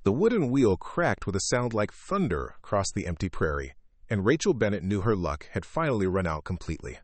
The wooden wheel cracked with a sound like thunder across the empty prairie, and Rachel Bennett knew her luck had finally run out completely.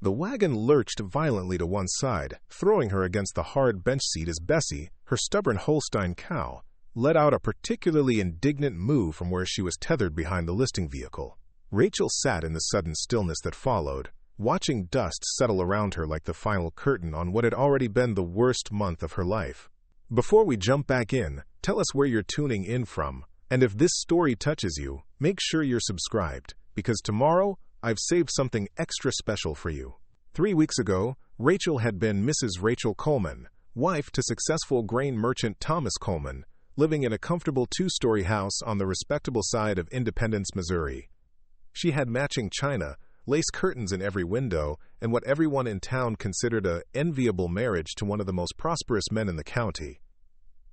The wagon lurched violently to one side, throwing her against the hard bench seat as Bessie, her stubborn Holstein cow, let out a particularly indignant moo from where she was tethered behind the listing vehicle. Rachel sat in the sudden stillness that followed, watching dust settle around her like the final curtain on what had already been the worst month of her life. Before we jump back in, tell us where you're tuning in from, and if this story touches you, make sure you're subscribed, because tomorrow I've saved something extra special for you. 3 weeks ago, Rachel had been Mrs. Rachel Coleman, wife to successful grain merchant Thomas Coleman, living in a comfortable 2-story house on the respectable side of Independence, Missouri. She had matching china, lace curtains in every window, and what everyone in town considered an enviable marriage to one of the most prosperous men in the county.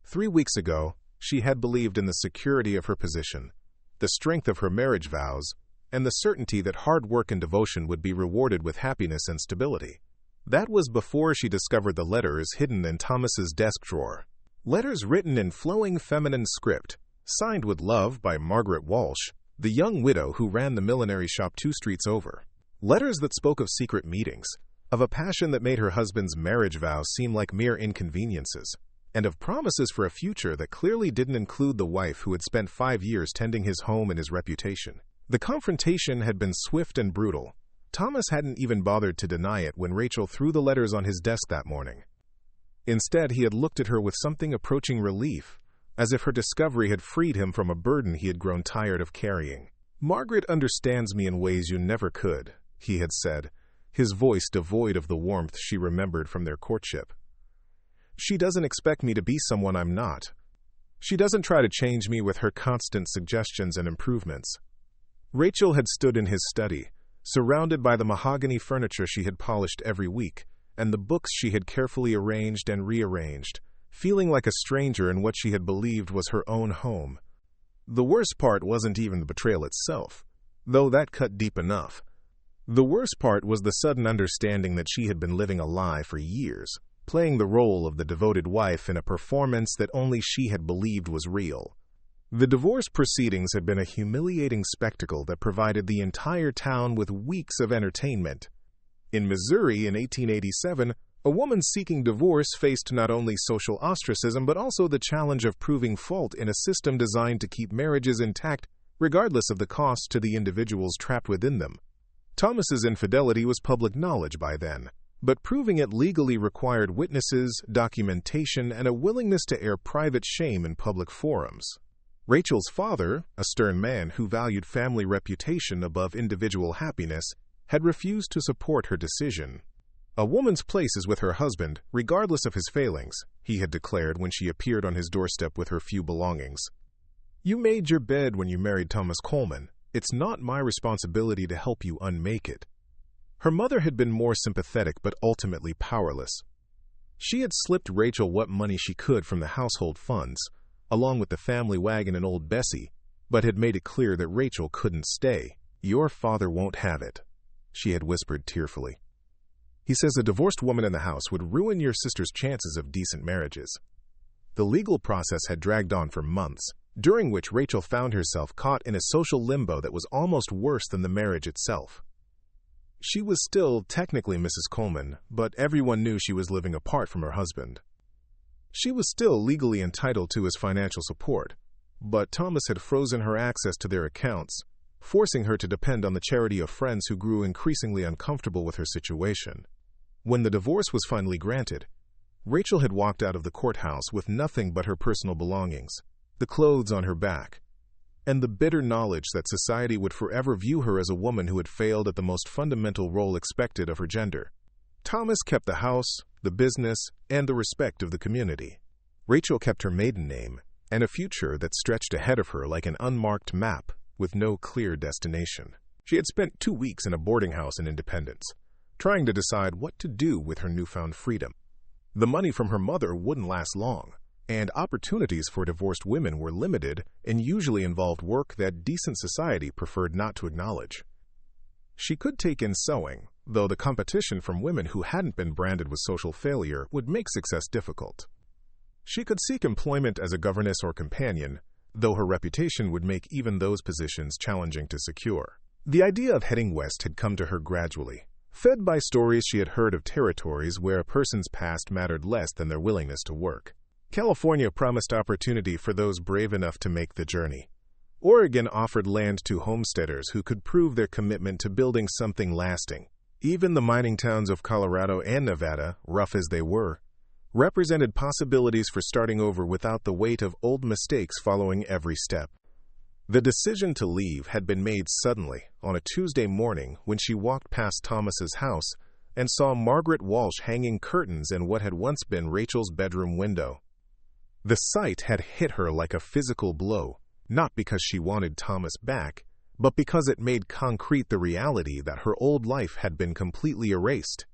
3 weeks ago, she had believed in the security of her position, the strength of her marriage vows, and the certainty that hard work and devotion would be rewarded with happiness and stability. That was before she discovered the letters hidden in Thomas's desk drawer. Letters written in flowing feminine script, signed with love by Margaret Walsh, the young widow who ran the millinery shop 2 streets over. Letters that spoke of secret meetings, of a passion that made her husband's marriage vows seem like mere inconveniences, and of promises for a future that clearly didn't include the wife who had spent 5 years tending his home and his reputation. The confrontation had been swift and brutal. Thomas hadn't even bothered to deny it when Rachel threw the letters on his desk that morning. Instead, he had looked at her with something approaching relief, as if her discovery had freed him from a burden he had grown tired of carrying. "Margaret understands me in ways you never could," he had said, his voice devoid of the warmth she remembered from their courtship. "She doesn't expect me to be someone I'm not. She doesn't try to change me with her constant suggestions and improvements." Rachel had stood in his study, surrounded by the mahogany furniture she had polished every week, and the books she had carefully arranged and rearranged, feeling like a stranger in what she had believed was her own home. The worst part wasn't even the betrayal itself, though that cut deep enough. The worst part was the sudden understanding that she had been living a lie for years, playing the role of the devoted wife in a performance that only she had believed was real. The divorce proceedings had been a humiliating spectacle that provided the entire town with weeks of entertainment. In Missouri in 1887, a woman seeking divorce faced not only social ostracism but also the challenge of proving fault in a system designed to keep marriages intact regardless of the cost to the individuals trapped within them. Thomas's infidelity was public knowledge by then, but proving it legally required witnesses, documentation, and a willingness to air private shame in public forums. Rachel's father, a stern man who valued family reputation above individual happiness, had refused to support her decision. "A woman's place is with her husband, regardless of his failings," he had declared when she appeared on his doorstep with her few belongings. "You made your bed when you married Thomas Coleman. It's not my responsibility to help you unmake it." Her mother had been more sympathetic but ultimately powerless. She had slipped Rachel what money she could from the household funds, along with the family wagon and old Bessie, but had made it clear that Rachel couldn't stay. "Your father won't have it," she had whispered tearfully. "He says a divorced woman in the house would ruin your sister's chances of decent marriages." The legal process had dragged on for months, during which Rachel found herself caught in a social limbo that was almost worse than the marriage itself. She was still technically Mrs. Coleman, but everyone knew she was living apart from her husband. She was still legally entitled to his financial support, but Thomas had frozen her access to their accounts, forcing her to depend on the charity of friends who grew increasingly uncomfortable with her situation. When the divorce was finally granted, Rachel had walked out of the courthouse with nothing but her personal belongings, the clothes on her back, and the bitter knowledge that society would forever view her as a woman who had failed at the most fundamental role expected of her gender. Thomas kept the house, the business, and the respect of the community. Rachel kept her maiden name and a future that stretched ahead of her like an unmarked map with no clear destination. She had spent 2 weeks in a boarding house in Independence, trying to decide what to do with her newfound freedom. The money from her mother wouldn't last long, and opportunities for divorced women were limited and usually involved work that decent society preferred not to acknowledge. She could take in sewing, though the competition from women who hadn't been branded with social failure would make success difficult. She could seek employment as a governess or companion, though her reputation would make even those positions challenging to secure. The idea of heading west had come to her gradually, fed by stories she had heard of territories where a person's past mattered less than their willingness to work. California promised opportunity for those brave enough to make the journey. Oregon offered land to homesteaders who could prove their commitment to building something lasting. Even the mining towns of Colorado and Nevada, rough as they were, represented possibilities for starting over without the weight of old mistakes following every step. The decision to leave had been made suddenly on a Tuesday morning when she walked past Thomas's house and saw Margaret Walsh hanging curtains in what had once been Rachel's bedroom window. The sight had hit her like a physical blow, not because she wanted Thomas back, but because it made concrete the reality that her old life had been completely erased.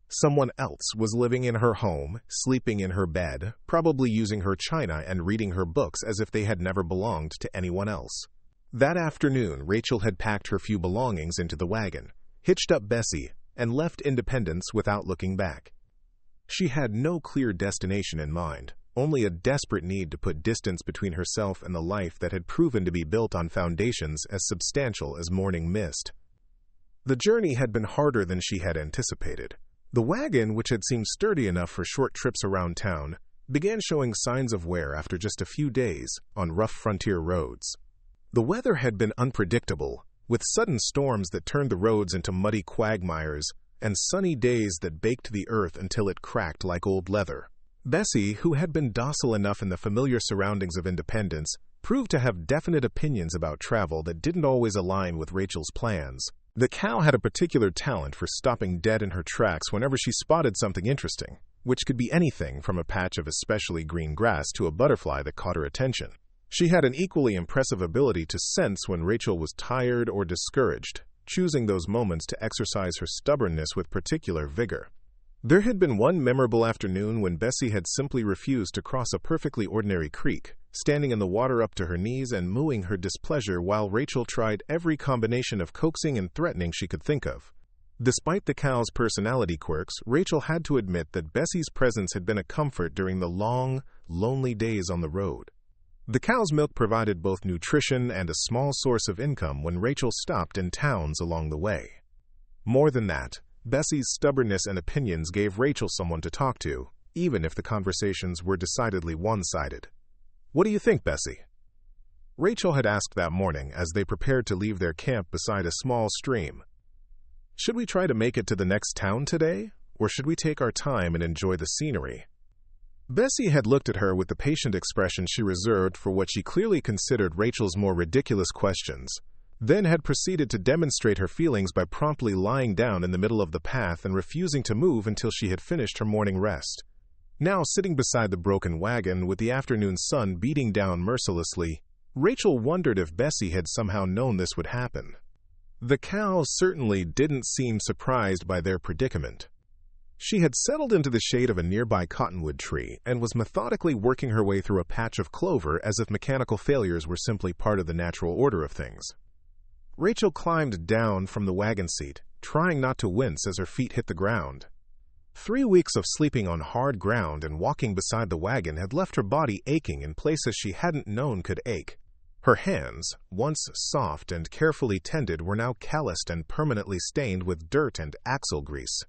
Someone else was living in her home, sleeping in her bed, probably using her china and reading her books as if they had never belonged to anyone else. That afternoon, Rachel had packed her few belongings into the wagon, hitched up Bessie, and left Independence without looking back. She had no clear destination in mind, only a desperate need to put distance between herself and the life that had proven to be built on foundations as substantial as morning mist. The journey had been harder than she had anticipated. The wagon, which had seemed sturdy enough for short trips around town, began showing signs of wear after just a few days on rough frontier roads. The weather had been unpredictable, with sudden storms that turned the roads into muddy quagmires and sunny days that baked the earth until it cracked like old leather. Bessie, who had been docile enough in the familiar surroundings of Independence, proved to have definite opinions about travel that didn't always align with Rachel's plans. The cow had a particular talent for stopping dead in her tracks whenever she spotted something interesting, which could be anything from a patch of especially green grass to a butterfly that caught her attention. She had an equally impressive ability to sense when Rachel was tired or discouraged, choosing those moments to exercise her stubbornness with particular vigor. There had been one memorable afternoon when Bessie had simply refused to cross a perfectly ordinary creek, standing in the water up to her knees and mooing her displeasure while Rachel tried every combination of coaxing and threatening she could think of. Despite the cow's personality quirks, Rachel had to admit that Bessie's presence had been a comfort during the long, lonely days on the road. The cow's milk provided both nutrition and a small source of income when Rachel stopped in towns along the way. More than that, Bessie's stubbornness and opinions gave Rachel someone to talk to, even if the conversations were decidedly one-sided. "What do you think, Bessie?" Rachel had asked that morning as they prepared to leave their camp beside a small stream. "Should we try to make it to the next town today, or should we take our time and enjoy the scenery?" Bessie had looked at her with the patient expression she reserved for what she clearly considered Rachel's more ridiculous questions, then had proceeded to demonstrate her feelings by promptly lying down in the middle of the path and refusing to move until she had finished her morning rest. Now sitting beside the broken wagon with the afternoon sun beating down mercilessly, Rachel wondered if Bessie had somehow known this would happen. The cow certainly didn't seem surprised by their predicament. She had settled into the shade of a nearby cottonwood tree and was methodically working her way through a patch of clover as if mechanical failures were simply part of the natural order of things. Rachel climbed down from the wagon seat, trying not to wince as her feet hit the ground. 3 weeks of sleeping on hard ground and walking beside the wagon had left her body aching in places she hadn't known could ache. Her hands, once soft and carefully tended, were now calloused and permanently stained with dirt and axle grease.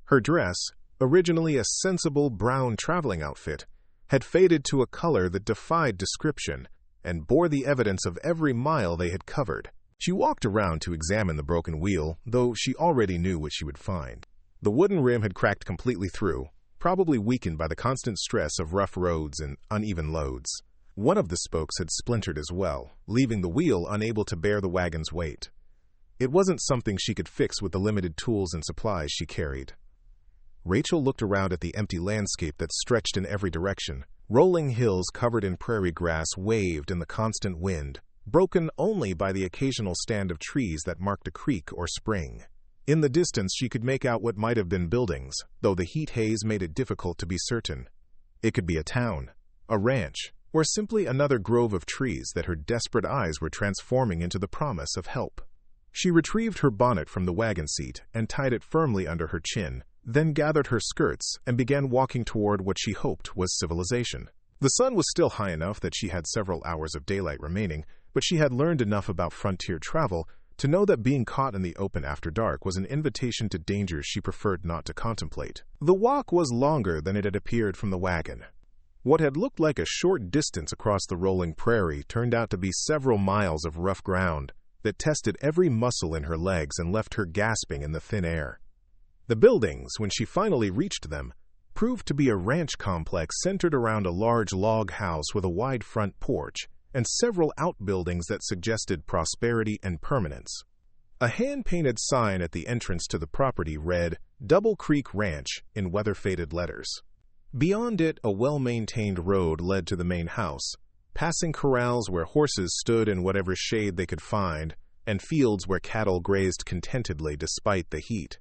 Her dress, originally a sensible brown traveling outfit, had faded to a color that defied description and bore the evidence of every mile they had covered. She walked around to examine the broken wheel, though she already knew what she would find. The wooden rim had cracked completely through, probably weakened by the constant stress of rough roads and uneven loads. One of the spokes had splintered as well, leaving the wheel unable to bear the wagon's weight. It wasn't something she could fix with the limited tools and supplies she carried. Rachel looked around at the empty landscape that stretched in every direction. Rolling hills covered in prairie grass waved in the constant wind, broken only by the occasional stand of trees that marked a creek or spring. In the distance she could make out what might have been buildings, though the heat haze made it difficult to be certain. It could be a town, a ranch, or simply another grove of trees that her desperate eyes were transforming into the promise of help. She retrieved her bonnet from the wagon seat and tied it firmly under her chin, then gathered her skirts and began walking toward what she hoped was civilization. The sun was still high enough that she had several hours of daylight remaining, but she had learned enough about frontier travel to know that being caught in the open after dark was an invitation to dangers she preferred not to contemplate. The walk was longer than it had appeared from the wagon. What had looked like a short distance across the rolling prairie turned out to be several miles of rough ground that tested every muscle in her legs and left her gasping in the thin air. The buildings, when she finally reached them, proved to be a ranch complex centered around a large log house with a wide front porch and several outbuildings that suggested prosperity and permanence. A hand-painted sign at the entrance to the property read, "Double Creek Ranch," in weather-faded letters. Beyond it, a well-maintained road led to the main house, passing corrals where horses stood in whatever shade they could find, and fields where cattle grazed contentedly despite the heat.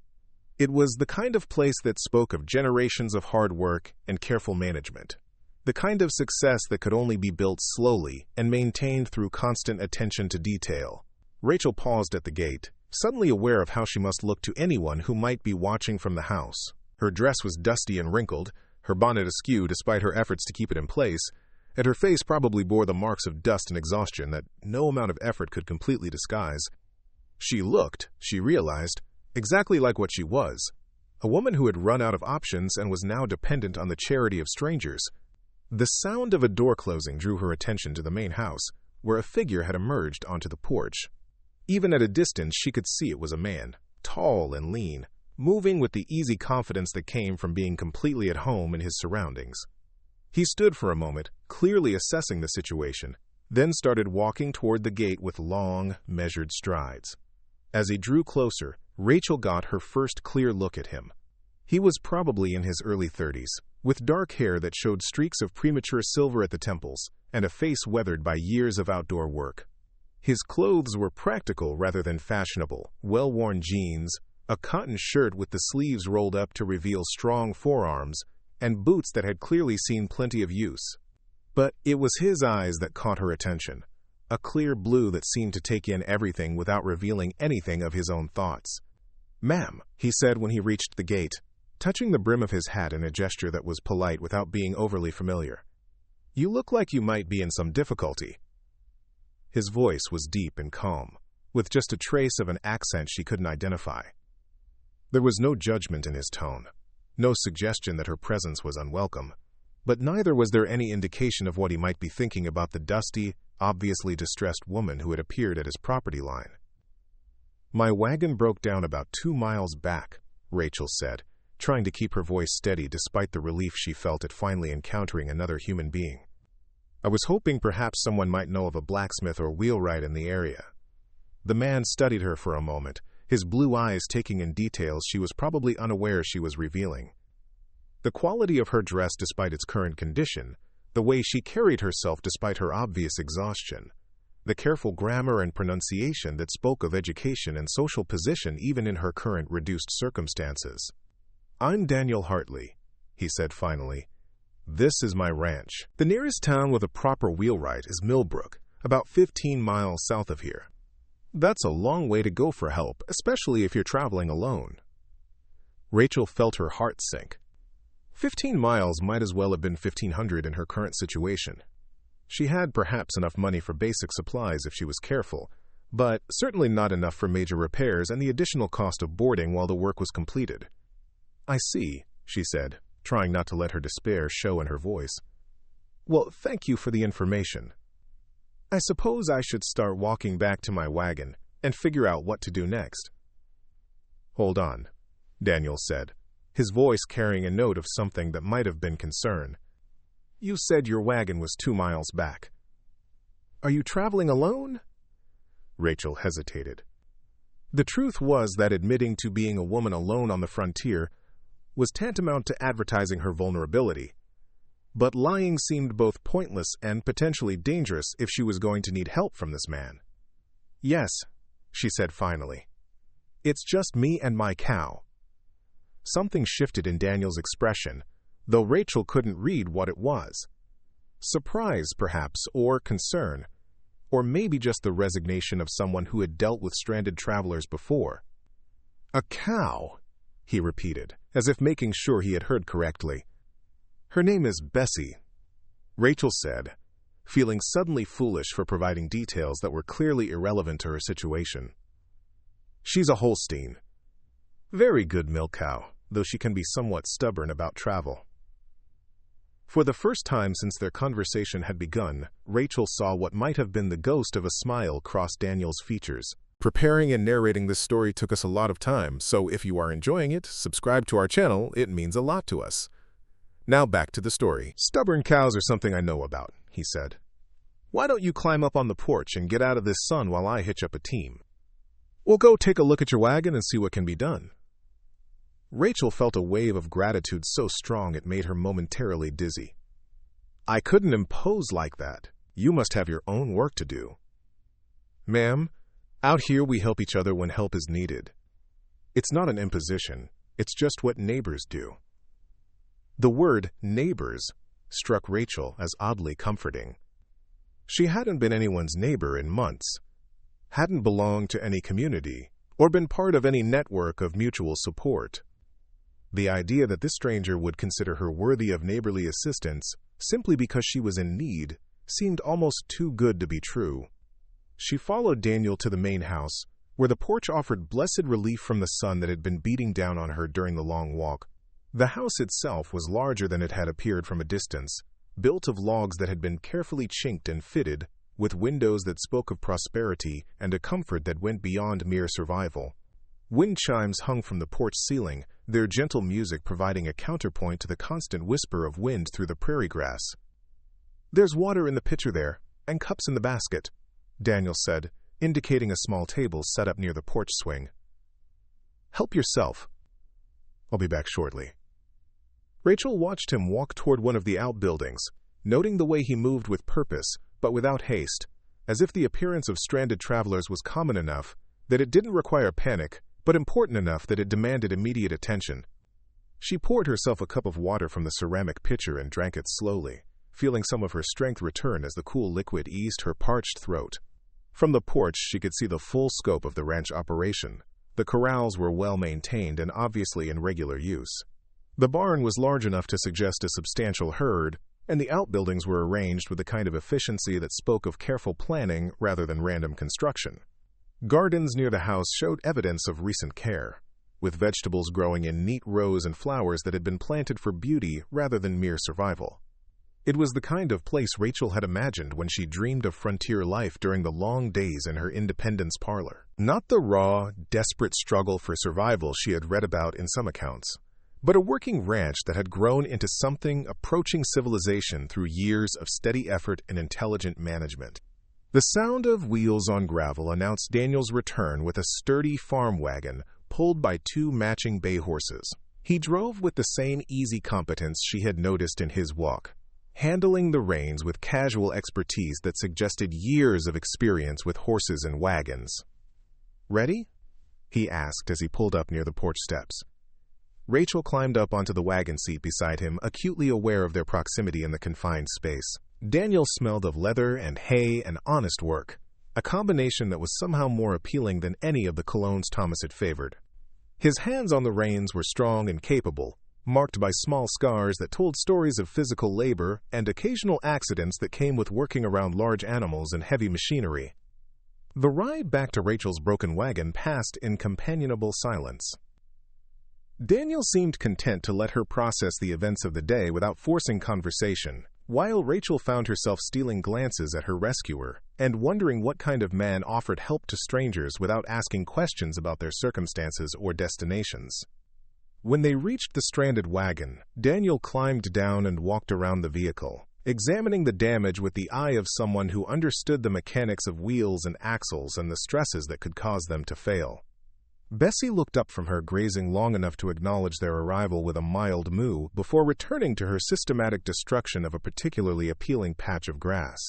It was the kind of place that spoke of generations of hard work and careful management, the kind of success that could only be built slowly and maintained through constant attention to detail. Rachel paused at the gate, suddenly aware of how she must look to anyone who might be watching from the house. Her dress was dusty and wrinkled, her bonnet askew despite her efforts to keep it in place, and her face probably bore the marks of dust and exhaustion that no amount of effort could completely disguise. She looked, she realized, exactly like what she was, a woman who had run out of options and was now dependent on the charity of strangers. The sound of a door closing drew her attention to the main house, where a figure had emerged onto the porch. Even at a distance, she could see it was a man, tall and lean, moving with the easy confidence that came from being completely at home in his surroundings. He stood for a moment, clearly assessing the situation, then started walking toward the gate with long, measured strides. As he drew closer, Rachel got her first clear look at him. He was probably in his early 30s, with dark hair that showed streaks of premature silver at the temples, and a face weathered by years of outdoor work. His clothes were practical rather than fashionable, well-worn jeans, a cotton shirt with the sleeves rolled up to reveal strong forearms, and boots that had clearly seen plenty of use. But it was his eyes that caught her attention, a clear blue that seemed to take in everything without revealing anything of his own thoughts. "Ma'am," he said when he reached the gate, touching the brim of his hat in a gesture that was polite without being overly familiar. "You look like you might be in some difficulty." His voice was deep and calm, with just a trace of an accent she couldn't identify. There was no judgment in his tone, no suggestion that her presence was unwelcome, but neither was there any indication of what he might be thinking about the dusty, obviously distressed woman who had appeared at his property line. "My wagon broke down about 2 miles back," Rachel said, trying to keep her voice steady despite the relief she felt at finally encountering another human being. "I was hoping perhaps someone might know of a blacksmith or wheelwright in the area." The man studied her for a moment, his blue eyes taking in details she was probably unaware she was revealing. The quality of her dress despite its current condition, the way she carried herself despite her obvious exhaustion, the careful grammar and pronunciation that spoke of education and social position even in her current reduced circumstances. "I'm Daniel Hartley," he said finally. "This is my ranch. The nearest town with a proper wheelwright is Millbrook, about 15 miles south of here. That's a long way to go for help, especially if you're traveling alone." Rachel felt her heart sink. 15 miles might as well have been 1,500 in her current situation. She had perhaps enough money for basic supplies if she was careful, but certainly not enough for major repairs and the additional cost of boarding while the work was completed. "I see," she said, trying not to let her despair show in her voice. "Well, thank you for the information. I suppose I should start walking back to my wagon and figure out what to do next." "Hold on," Daniel said, his voice carrying a note of something that might have been concern. "You said your wagon was 2 miles back. Are you traveling alone?" Rachel hesitated. The truth was that admitting to being a woman alone on the frontier was tantamount to advertising her vulnerability. But lying seemed both pointless and potentially dangerous if she was going to need help from this man. "Yes," she said finally. "It's just me and my cow." Something shifted in Daniel's expression, though Rachel couldn't read what it was. Surprise, perhaps, or concern, or maybe just the resignation of someone who had dealt with stranded travelers before. "A cow," he repeated, as if making sure he had heard correctly. "Her name is Bessie," Rachel said, feeling suddenly foolish for providing details that were clearly irrelevant to her situation. "She's a Holstein. Very good milk cow, though she can be somewhat stubborn about travel." For the first time since their conversation had begun, Rachel saw what might have been the ghost of a smile cross Daniel's features. Preparing and narrating this story took us a lot of time, so if you are enjoying it, subscribe to our channel. It means a lot to us. Now back to the story. "Stubborn cows are something I know about," he said. "Why don't you climb up on the porch and get out of this sun while I hitch up a team? We'll go take a look at your wagon and see what can be done." Rachel felt a wave of gratitude so strong it made her momentarily dizzy. "I couldn't impose like that. You must have your own work to do." "Ma'am, out here we help each other when help is needed. It's not an imposition, it's just what neighbors do." The word neighbors struck Rachel as oddly comforting. She hadn't been anyone's neighbor in months, hadn't belonged to any community, or been part of any network of mutual support. The idea that this stranger would consider her worthy of neighborly assistance simply because she was in need seemed almost too good to be true. She followed Daniel to the main house, where the porch offered blessed relief from the sun that had been beating down on her during the long walk. The house itself was larger than it had appeared from a distance, built of logs that had been carefully chinked and fitted, with windows that spoke of prosperity and a comfort that went beyond mere survival. Wind chimes hung from the porch ceiling, their gentle music providing a counterpoint to the constant whisper of wind through the prairie grass. "There's water in the pitcher there, and cups in the basket," Daniel said, indicating a small table set up near the porch swing. "Help yourself. I'll be back shortly." Rachel watched him walk toward one of the outbuildings, noting the way he moved with purpose, but without haste, as if the appearance of stranded travelers was common enough that it didn't require panic, but important enough that it demanded immediate attention. She poured herself a cup of water from the ceramic pitcher and drank it slowly, feeling some of her strength return as the cool liquid eased her parched throat. From the porch, she could see the full scope of the ranch operation. The corrals were well maintained and obviously in regular use. The barn was large enough to suggest a substantial herd, and the outbuildings were arranged with the kind of efficiency that spoke of careful planning rather than random construction. Gardens near the house showed evidence of recent care, with vegetables growing in neat rows and flowers that had been planted for beauty rather than mere survival. It was the kind of place Rachel had imagined when she dreamed of frontier life during the long days in her Independence parlor. Not the raw, desperate struggle for survival she had read about in some accounts, but a working ranch that had grown into something approaching civilization through years of steady effort and intelligent management. The sound of wheels on gravel announced Daniel's return with a sturdy farm wagon pulled by two matching bay horses. He drove with the same easy competence she had noticed in his walk, handling the reins with casual expertise that suggested years of experience with horses and wagons. "Ready?" he asked as he pulled up near the porch steps. Rachel climbed up onto the wagon seat beside him, acutely aware of their proximity in the confined space. Daniel smelled of leather and hay and honest work, a combination that was somehow more appealing than any of the colognes Thomas had favored. His hands on the reins were strong and capable, marked by small scars that told stories of physical labor and occasional accidents that came with working around large animals and heavy machinery. The ride back to Rachel's broken wagon passed in companionable silence. Daniel seemed content to let her process the events of the day without forcing conversation, while Rachel found herself stealing glances at her rescuer and wondering what kind of man offered help to strangers without asking questions about their circumstances or destinations. When they reached the stranded wagon, Daniel climbed down and walked around the vehicle, examining the damage with the eye of someone who understood the mechanics of wheels and axles and the stresses that could cause them to fail. Bessie looked up from her grazing long enough to acknowledge their arrival with a mild moo before returning to her systematic destruction of a particularly appealing patch of grass.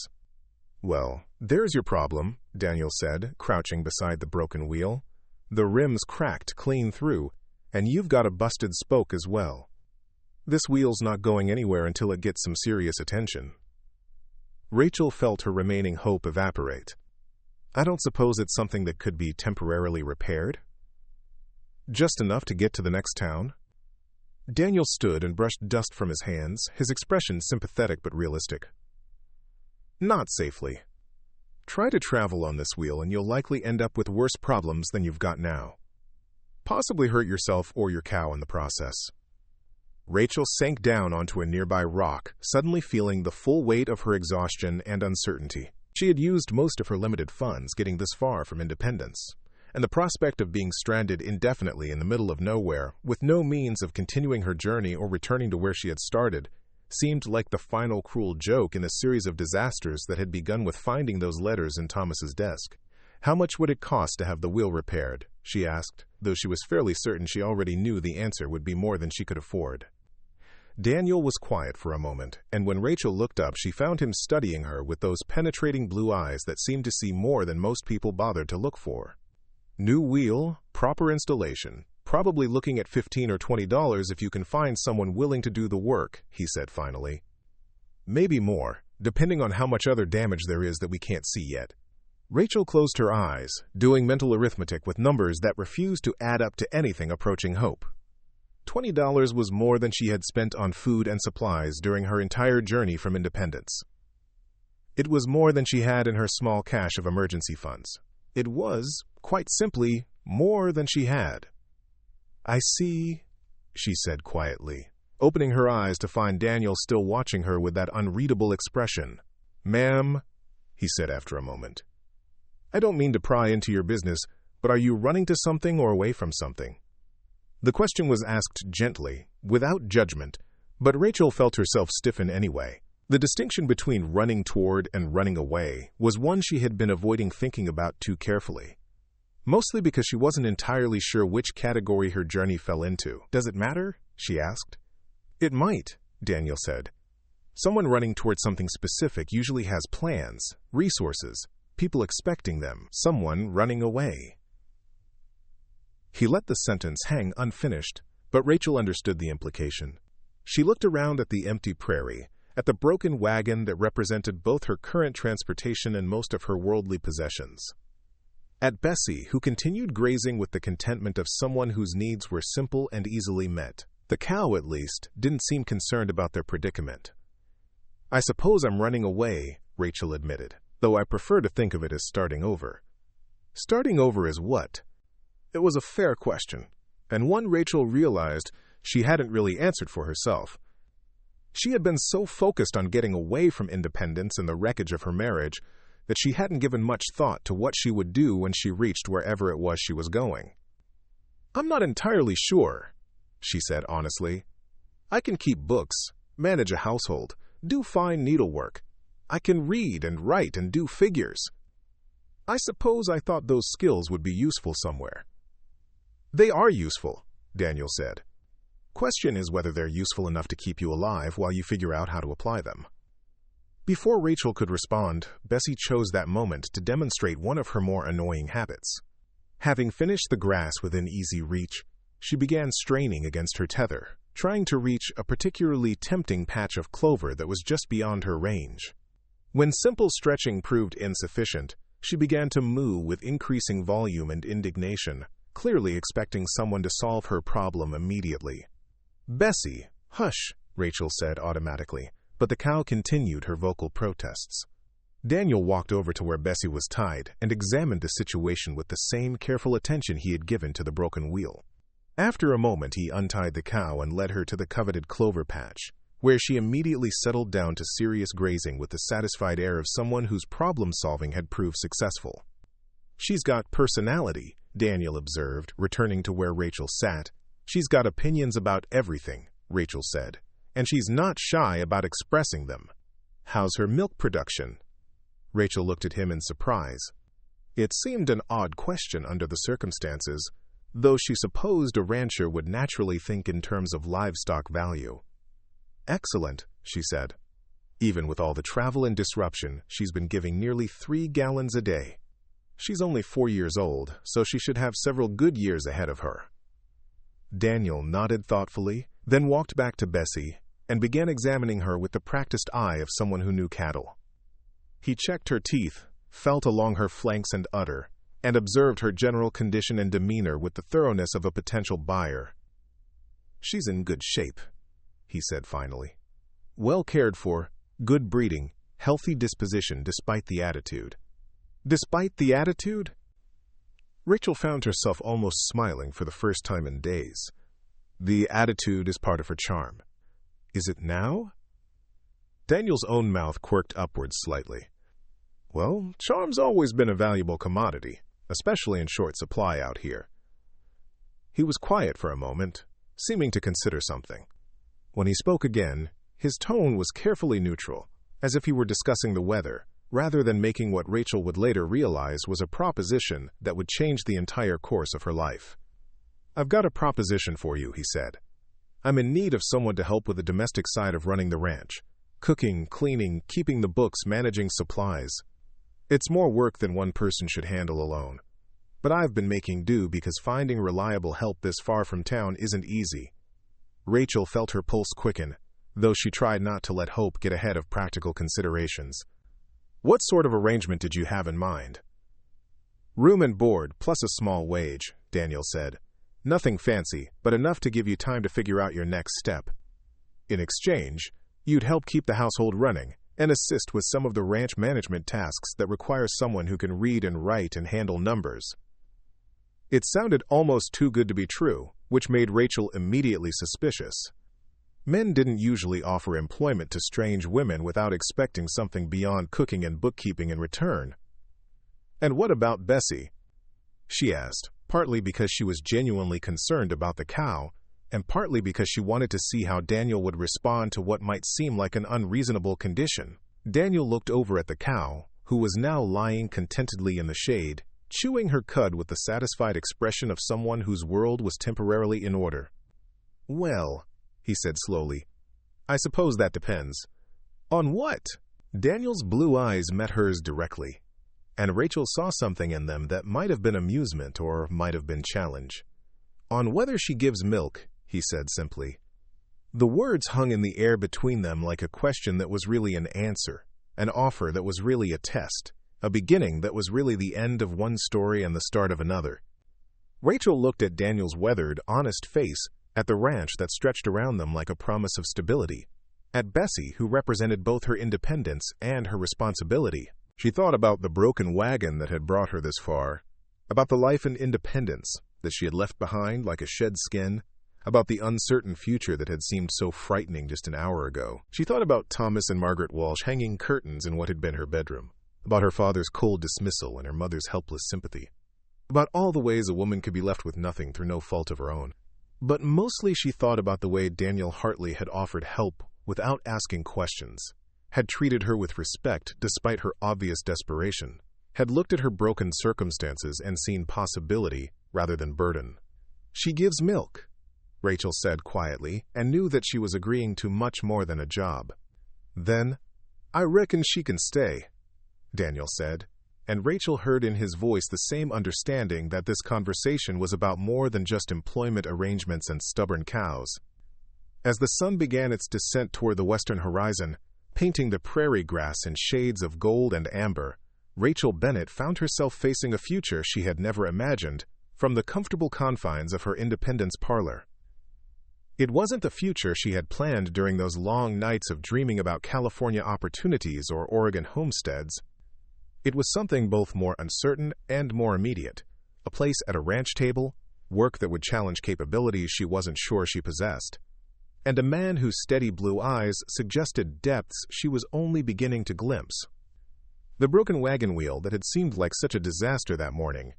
"Well, there's your problem," Daniel said, crouching beside the broken wheel. "The rim's cracked clean through, and you've got a busted spoke as well. This wheel's not going anywhere until it gets some serious attention." Rachel felt her remaining hope evaporate. "I don't suppose it's something that could be temporarily repaired?" "Just enough to get to the next town." Daniel stood and brushed dust from his hands, his expression sympathetic but realistic. Not safely. Try to travel on this wheel and you'll likely end up with worse problems than you've got now. Possibly hurt yourself or your cow in the process. Rachel sank down onto a nearby rock, suddenly feeling the full weight of her exhaustion and uncertainty. She had used most of her limited funds getting this far from independence, and the prospect of being stranded indefinitely in the middle of nowhere, with no means of continuing her journey or returning to where she had started, seemed like the final cruel joke in a series of disasters that had begun with finding those letters in Thomas's desk. How much would it cost to have the wheel repaired? She asked, though she was fairly certain she already knew the answer would be more than she could afford. Daniel was quiet for a moment, and when Rachel looked up, she found him studying her with those penetrating blue eyes that seemed to see more than most people bothered to look for. New wheel, proper installation, probably looking at $15 or $20 if you can find someone willing to do the work, he said finally. Maybe more, depending on how much other damage there is that we can't see yet. Rachel closed her eyes, doing mental arithmetic with numbers that refused to add up to anything approaching hope. $20 was more than she had spent on food and supplies during her entire journey from independence. It was more than she had in her small cache of emergency funds. It was, quite simply, more than she had. I see, she said quietly, opening her eyes to find Daniel still watching her with that unreadable expression. Ma'am, he said after a moment. I don't mean to pry into your business, but are you running to something or away from something? The question was asked gently, without judgment, but Rachel felt herself stiffen anyway. The distinction between running toward and running away was one she had been avoiding thinking about too carefully. Mostly because she wasn't entirely sure which category her journey fell into. Does it matter? She asked. It might, Daniel said. Someone running toward something specific usually has plans, resources, people expecting them, someone running away. He let the sentence hang unfinished, but Rachel understood the implication. She looked around at the empty prairie, at the broken wagon that represented both her current transportation and most of her worldly possessions. At Bessie, who continued grazing with the contentment of someone whose needs were simple and easily met. The cow, at least, didn't seem concerned about their predicament. I suppose I'm running away, Rachel admitted, though I prefer to think of it as starting over. Starting over as what? It was a fair question, and one Rachel realized she hadn't really answered for herself. She had been so focused on getting away from independence and the wreckage of her marriage that she hadn't given much thought to what she would do when she reached wherever it was she was going. I'm not entirely sure, she said honestly. I can keep books, manage a household, do fine needlework. I can read and write and do figures. I suppose I thought those skills would be useful somewhere. They are useful, Daniel said. Question is whether they're useful enough to keep you alive while you figure out how to apply them. Before Rachel could respond, Bessie chose that moment to demonstrate one of her more annoying habits. Having finished the grass within easy reach, she began straining against her tether, trying to reach a particularly tempting patch of clover that was just beyond her range. When simple stretching proved insufficient, she began to moo with increasing volume and indignation, clearly expecting someone to solve her problem immediately. Bessie, hush, Rachel said automatically, but the cow continued her vocal protests. Daniel walked over to where Bessie was tied and examined the situation with the same careful attention he had given to the broken wheel. After a moment, he untied the cow and led her to the coveted clover patch, where she immediately settled down to serious grazing with the satisfied air of someone whose problem-solving had proved successful. She's got personality, Daniel observed, returning to where Rachel sat. She's got opinions about everything, Rachel said, and she's not shy about expressing them. How's her milk production? Rachel looked at him in surprise. It seemed an odd question under the circumstances, though she supposed a rancher would naturally think in terms of livestock value. Excellent, she said. Even with all the travel and disruption, she's been giving nearly 3 gallons a day. She's only 4 years old, so she should have several good years ahead of her. Daniel nodded thoughtfully, then walked back to Bessie and began examining her with the practiced eye of someone who knew cattle. He checked her teeth, felt along her flanks and udder, and observed her general condition and demeanor with the thoroughness of a potential buyer. "She's in good shape," he said finally. "Well cared for, good breeding, healthy disposition despite the attitude." Despite the attitude? Rachel found herself almost smiling for the first time in days. The attitude is part of her charm. Is it now? Daniel's own mouth quirked upwards slightly. Well, charm's always been a valuable commodity, especially in short supply out here. He was quiet for a moment, seeming to consider something. When he spoke again, his tone was carefully neutral, as if he were discussing the weather, rather than making what Rachel would later realize was a proposition that would change the entire course of her life. "I've got a proposition for you," he said. "I'm in need of someone to help with the domestic side of running the ranch. Cooking, cleaning, keeping the books, managing supplies. It's more work than one person should handle alone. But I've been making do because finding reliable help this far from town isn't easy." Rachel felt her pulse quicken, though she tried not to let hope get ahead of practical considerations. "What sort of arrangement did you have in mind?" "Room and board, plus a small wage," Daniel said. "Nothing fancy, but enough to give you time to figure out your next step. In exchange, you'd help keep the household running and assist with some of the ranch management tasks that require someone who can read and write and handle numbers." It sounded almost too good to be true, which made Rachel immediately suspicious. Men didn't usually offer employment to strange women without expecting something beyond cooking and bookkeeping in return. "And what about Bessie?" she asked, partly because she was genuinely concerned about the cow, and partly because she wanted to see how Daniel would respond to what might seem like an unreasonable condition. Daniel looked over at the cow, who was now lying contentedly in the shade, chewing her cud with the satisfied expression of someone whose world was temporarily in order. "Well," he said slowly, "I suppose that depends." "On what?" Daniel's blue eyes met hers directly, and Rachel saw something in them that might have been amusement or might have been challenge. "On whether she gives milk," he said simply. The words hung in the air between them like a question that was really an answer, an offer that was really a test, a beginning that was really the end of one story and the start of another. Rachel looked at Daniel's weathered, honest face, at the ranch that stretched around them like a promise of stability, at Bessie, who represented both her independence and her responsibility. She thought about the broken wagon that had brought her this far, about the life and independence that she had left behind like a shed skin, about the uncertain future that had seemed so frightening just an hour ago. She thought about Thomas and Margaret Walsh hanging curtains in what had been her bedroom, about her father's cold dismissal and her mother's helpless sympathy, about all the ways a woman could be left with nothing through no fault of her own. But mostly she thought about the way Daniel Hartley had offered help without asking questions, had treated her with respect despite her obvious desperation, had looked at her broken circumstances and seen possibility rather than burden. "She gives milk," Rachel said quietly, and knew that she was agreeing to much more than a job. Then, "I reckon she can stay," Daniel said, and Rachel heard in his voice the same understanding that this conversation was about more than just employment arrangements and stubborn cows. As the sun began its descent toward the western horizon, painting the prairie grass in shades of gold and amber, Rachel Bennett found herself facing a future she had never imagined from the comfortable confines of her Independence parlor. It wasn't the future she had planned during those long nights of dreaming about California opportunities or Oregon homesteads. It was something both more uncertain and more immediate, a place at a ranch table, work that would challenge capabilities she wasn't sure she possessed, and a man whose steady blue eyes suggested depths she was only beginning to glimpse. The broken wagon wheel that had seemed like such a disaster that morning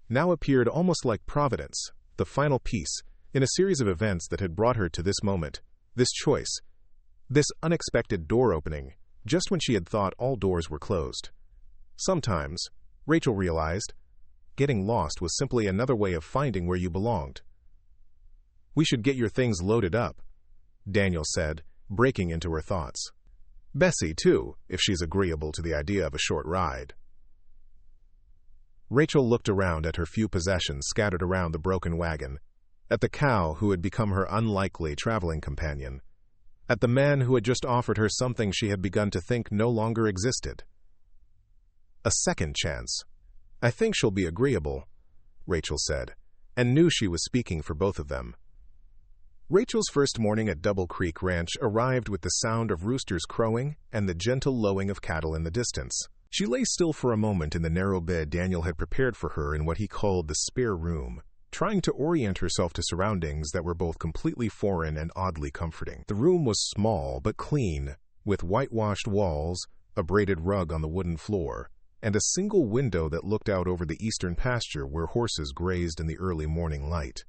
now appeared almost like Providence, the final piece in a series of events that had brought her to this moment, this choice, this unexpected door opening, just when she had thought all doors were closed. Sometimes, Rachel realized, getting lost was simply another way of finding where you belonged. "We should get your things loaded up," Daniel said, breaking into her thoughts. "Bessie, too, if she's agreeable to the idea of a short ride." Rachel looked around at her few possessions scattered around the broken wagon, at the cow who had become her unlikely traveling companion, at the man who had just offered her something she had begun to think no longer existed. A second chance. "I think she'll be agreeable," Rachel said, and knew she was speaking for both of them. Rachel's first morning at Double Creek Ranch arrived with the sound of roosters crowing and the gentle lowing of cattle in the distance. She lay still for a moment in the narrow bed Daniel had prepared for her in what he called the spare room, trying to orient herself to surroundings that were both completely foreign and oddly comforting. The room was small but clean, with whitewashed walls, a braided rug on the wooden floor, and a single window that looked out over the eastern pasture where horses grazed in the early morning light.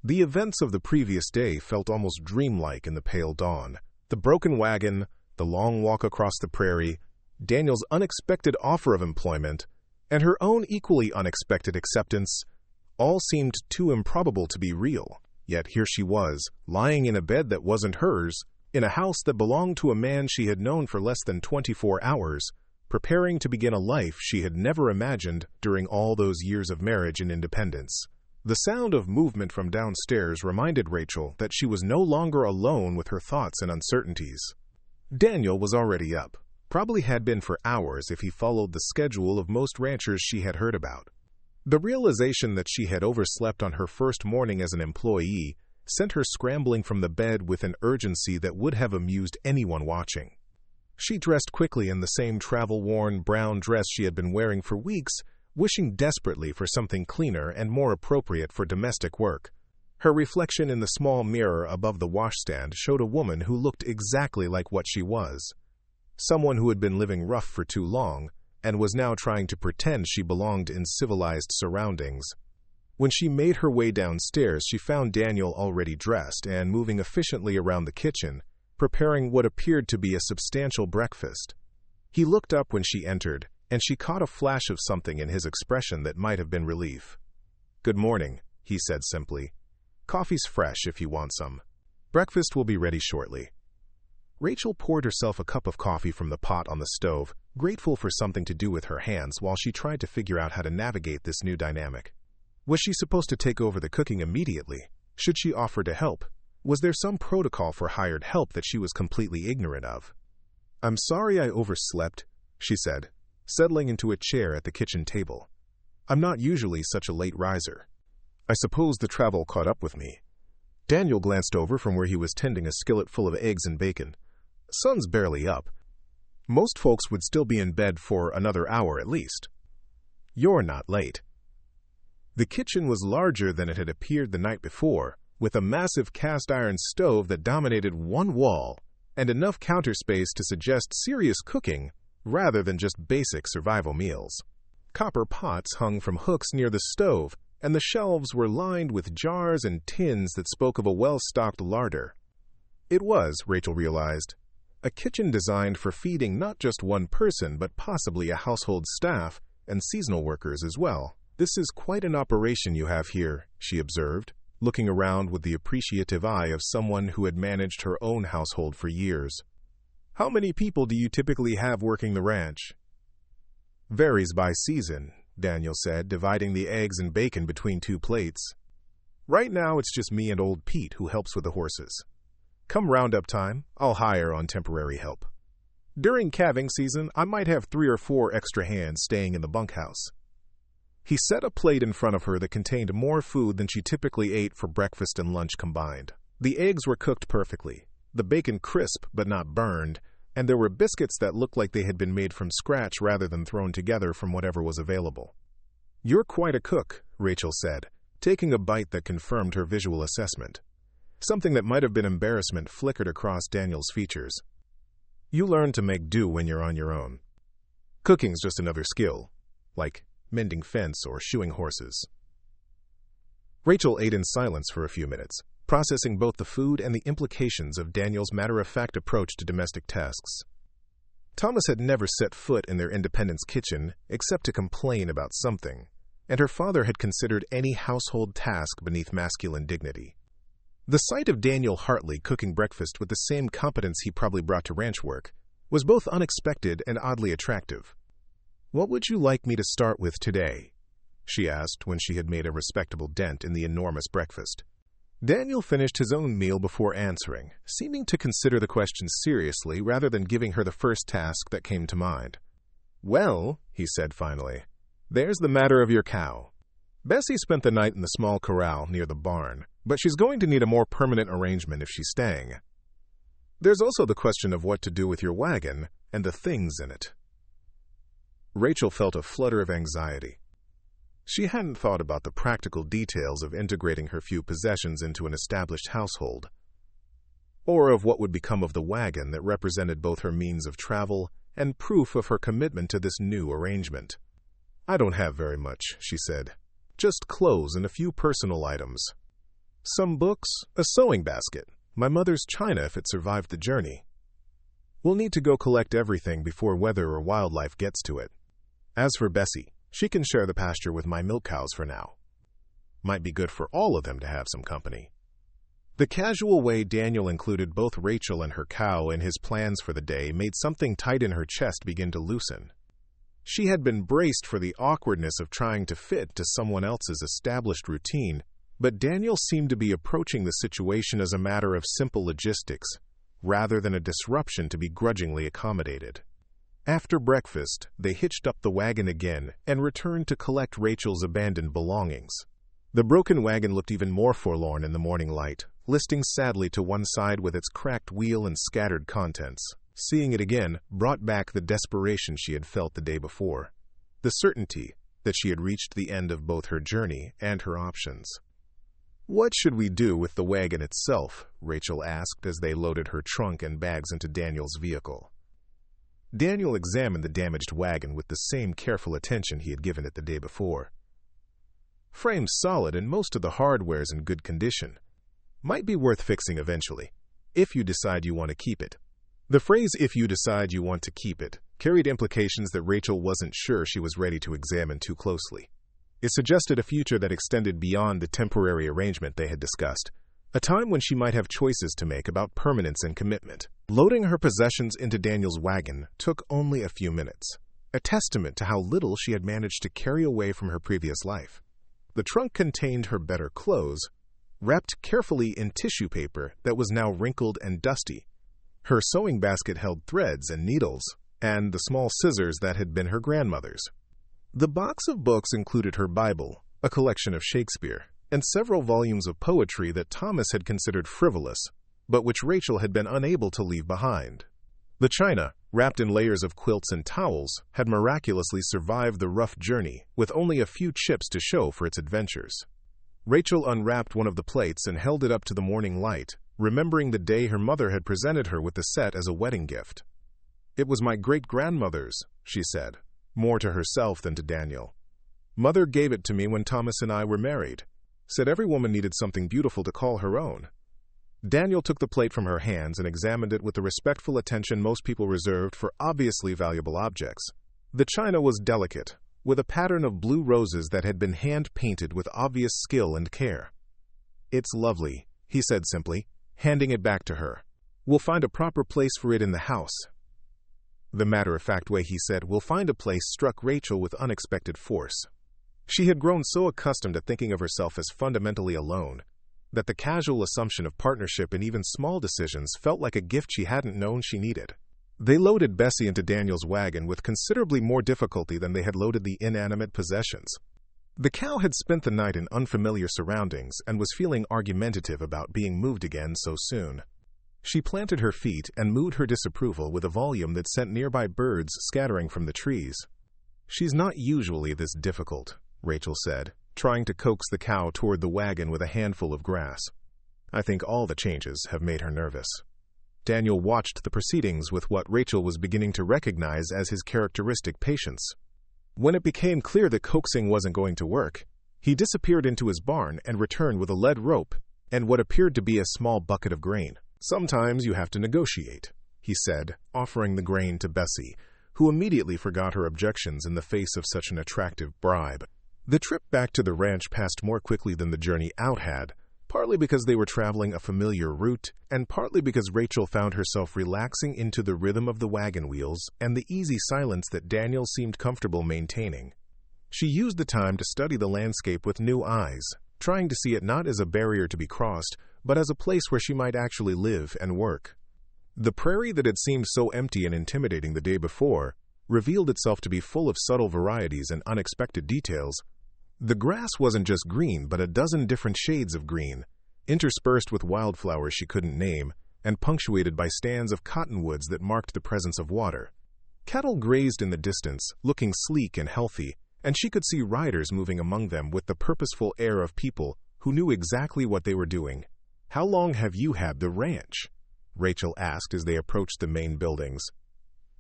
The events of the previous day felt almost dreamlike in the pale dawn. The broken wagon, the long walk across the prairie, Daniel's unexpected offer of employment, and her own equally unexpected acceptance all seemed too improbable to be real. Yet here she was, lying in a bed that wasn't hers, in a house that belonged to a man she had known for less than 24 hours, preparing to begin a life she had never imagined during all those years of marriage and independence. The sound of movement from downstairs reminded Rachel that she was no longer alone with her thoughts and uncertainties. Daniel was already up, probably had been for hours if he followed the schedule of most ranchers she had heard about. The realization that she had overslept on her first morning as an employee sent her scrambling from the bed with an urgency that would have amused anyone watching. She dressed quickly in the same travel-worn brown dress she had been wearing for weeks, wishing desperately for something cleaner and more appropriate for domestic work. Her reflection in the small mirror above the washstand showed a woman who looked exactly like what she was. Someone who had been living rough for too long and was now trying to pretend she belonged in civilized surroundings. When she made her way downstairs, she found Daniel already dressed and moving efficiently around the kitchen, preparing what appeared to be a substantial breakfast. He looked up when she entered, and she caught a flash of something in his expression that might have been relief. "Good morning," he said simply. "Coffee's fresh if you want some. Breakfast will be ready shortly." Rachel poured herself a cup of coffee from the pot on the stove, grateful for something to do with her hands while she tried to figure out how to navigate this new dynamic. Was she supposed to take over the cooking immediately? Should she offer to help? Was there some protocol for hired help that she was completely ignorant of? "I'm sorry I overslept," she said, settling into a chair at the kitchen table. "I'm not usually such a late riser. I suppose the travel caught up with me." Daniel glanced over from where he was tending a skillet full of eggs and bacon. "Sun's barely up. Most folks would still be in bed for another hour at least. You're not late." The kitchen was larger than it had appeared the night before, with a massive cast-iron stove that dominated one wall and enough counter space to suggest serious cooking rather than just basic survival meals. Copper pots hung from hooks near the stove, and the shelves were lined with jars and tins that spoke of a well-stocked larder. It was, Rachel realized, a kitchen designed for feeding not just one person but possibly a household staff and seasonal workers as well. "This is quite an operation you have here," she observed, looking around with the appreciative eye of someone who had managed her own household for years. "How many people do you typically have working the ranch?" "Varies by season," Daniel said, dividing the eggs and bacon between two plates. "Right now it's just me and old Pete who helps with the horses. Come roundup time, I'll hire on temporary help. During calving season, I might have 3 or 4 extra hands staying in the bunkhouse." He set a plate in front of her that contained more food than she typically ate for breakfast and lunch combined. The eggs were cooked perfectly, the bacon crisp but not burned, and there were biscuits that looked like they had been made from scratch rather than thrown together from whatever was available. "You're quite a cook," Rachel said, taking a bite that confirmed her visual assessment. Something that might have been embarrassment flickered across Daniel's features. "You learn to make do when you're on your own. Cooking's just another skill, like mending fence or shoeing horses." Rachel ate in silence for a few minutes, processing both the food and the implications of Daniel's matter-of-fact approach to domestic tasks. Thomas had never set foot in their Independence kitchen except to complain about something, and her father had considered any household task beneath masculine dignity. The sight of Daniel Hartley cooking breakfast with the same competence he probably brought to ranch work was both unexpected and oddly attractive. "What would you like me to start with today?" she asked when she had made a respectable dent in the enormous breakfast. Daniel finished his own meal before answering, seeming to consider the question seriously rather than giving her the first task that came to mind. "Well," he said finally, "there's the matter of your cow." Bessie spent the night in the small corral near the barn, but she's going to need a more permanent arrangement if she's staying. There's also the question of what to do with your wagon and the things in it. Rachel felt a flutter of anxiety. She hadn't thought about the practical details of integrating her few possessions into an established household, or of what would become of the wagon that represented both her means of travel and proof of her commitment to this new arrangement. "I don't have very much," she said. "Just clothes and a few personal items. Some books, a sewing basket, my mother's china if it survived the journey. We'll need to go collect everything before weather or wildlife gets to it. As for Bessie, she can share the pasture with my milk cows for now. Might be good for all of them to have some company." The casual way Daniel included both Rachel and her cow in his plans for the day made something tight in her chest begin to loosen. She had been braced for the awkwardness of trying to fit to someone else's established routine, but Daniel seemed to be approaching the situation as a matter of simple logistics, rather than a disruption to be grudgingly accommodated. After breakfast, they hitched up the wagon again and returned to collect Rachel's abandoned belongings. The broken wagon looked even more forlorn in the morning light, listing sadly to one side with its cracked wheel and scattered contents. Seeing it again brought back the desperation she had felt the day before, the certainty that she had reached the end of both her journey and her options. "What should we do with the wagon itself?" Rachel asked as they loaded her trunk and bags into Daniel's vehicle. Daniel examined the damaged wagon with the same careful attention he had given it the day before. "Frame's solid and most of the hardware's in good condition. Might be worth fixing eventually, if you decide you want to keep it." The phrase "if you decide you want to keep it" carried implications that Rachel wasn't sure she was ready to examine too closely. It suggested a future that extended beyond the temporary arrangement they had discussed, a time when she might have choices to make about permanence and commitment. Loading her possessions into Daniel's wagon took only a few minutes, a testament to how little she had managed to carry away from her previous life. The trunk contained her better clothes, wrapped carefully in tissue paper that was now wrinkled and dusty. Her sewing basket held threads and needles, and the small scissors that had been her grandmother's. The box of books included her Bible, a collection of Shakespeare, and several volumes of poetry that Thomas had considered frivolous, but which Rachel had been unable to leave behind. The china, wrapped in layers of quilts and towels, had miraculously survived the rough journey, with only a few chips to show for its adventures. Rachel unwrapped one of the plates and held it up to the morning light, remembering the day her mother had presented her with the set as a wedding gift. "It was my great-grandmother's," she said, more to herself than to Daniel. "Mother gave it to me when Thomas and I were married. Said every woman needed something beautiful to call her own." Daniel took the plate from her hands and examined it with the respectful attention most people reserved for obviously valuable objects. The china was delicate, with a pattern of blue roses that had been hand-painted with obvious skill and care. "It's lovely," he said simply, handing it back to her. "We'll find a proper place for it in the house." The matter-of-fact way he said "we'll find a place" struck Rachel with unexpected force. She had grown so accustomed to thinking of herself as fundamentally alone that the casual assumption of partnership in even small decisions felt like a gift she hadn't known she needed. They loaded Bessie into Daniel's wagon with considerably more difficulty than they had loaded the inanimate possessions. The cow had spent the night in unfamiliar surroundings and was feeling argumentative about being moved again so soon. She planted her feet and mooed her disapproval with a volume that sent nearby birds scattering from the trees. "She's not usually this difficult," Rachel said, trying to coax the cow toward the wagon with a handful of grass. "I think all the changes have made her nervous." Daniel watched the proceedings with what Rachel was beginning to recognize as his characteristic patience. When it became clear that coaxing wasn't going to work, he disappeared into his barn and returned with a lead rope and what appeared to be a small bucket of grain. "Sometimes you have to negotiate," he said, offering the grain to Bessie, who immediately forgot her objections in the face of such an attractive bribe. The trip back to the ranch passed more quickly than the journey out had, partly because they were traveling a familiar route, and partly because Rachel found herself relaxing into the rhythm of the wagon wheels and the easy silence that Daniel seemed comfortable maintaining. She used the time to study the landscape with new eyes, trying to see it not as a barrier to be crossed, but as a place where she might actually live and work. The prairie that had seemed so empty and intimidating the day before revealed itself to be full of subtle varieties and unexpected details. The grass wasn't just green, but a dozen different shades of green, interspersed with wildflowers she couldn't name, and punctuated by stands of cottonwoods that marked the presence of water. Cattle grazed in the distance, looking sleek and healthy, and she could see riders moving among them with the purposeful air of people who knew exactly what they were doing. "How long have you had the ranch?" Rachel asked as they approached the main buildings.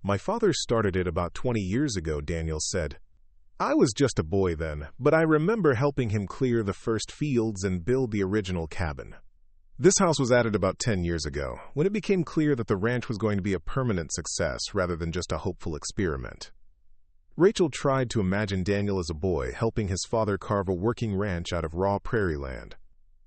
"My father started it about 20 years ago," Daniel said. "I was just a boy then, but I remember helping him clear the first fields and build the original cabin. This house was added about 10 years ago, when it became clear that the ranch was going to be a permanent success rather than just a hopeful experiment." Rachel tried to imagine Daniel as a boy helping his father carve a working ranch out of raw prairie land.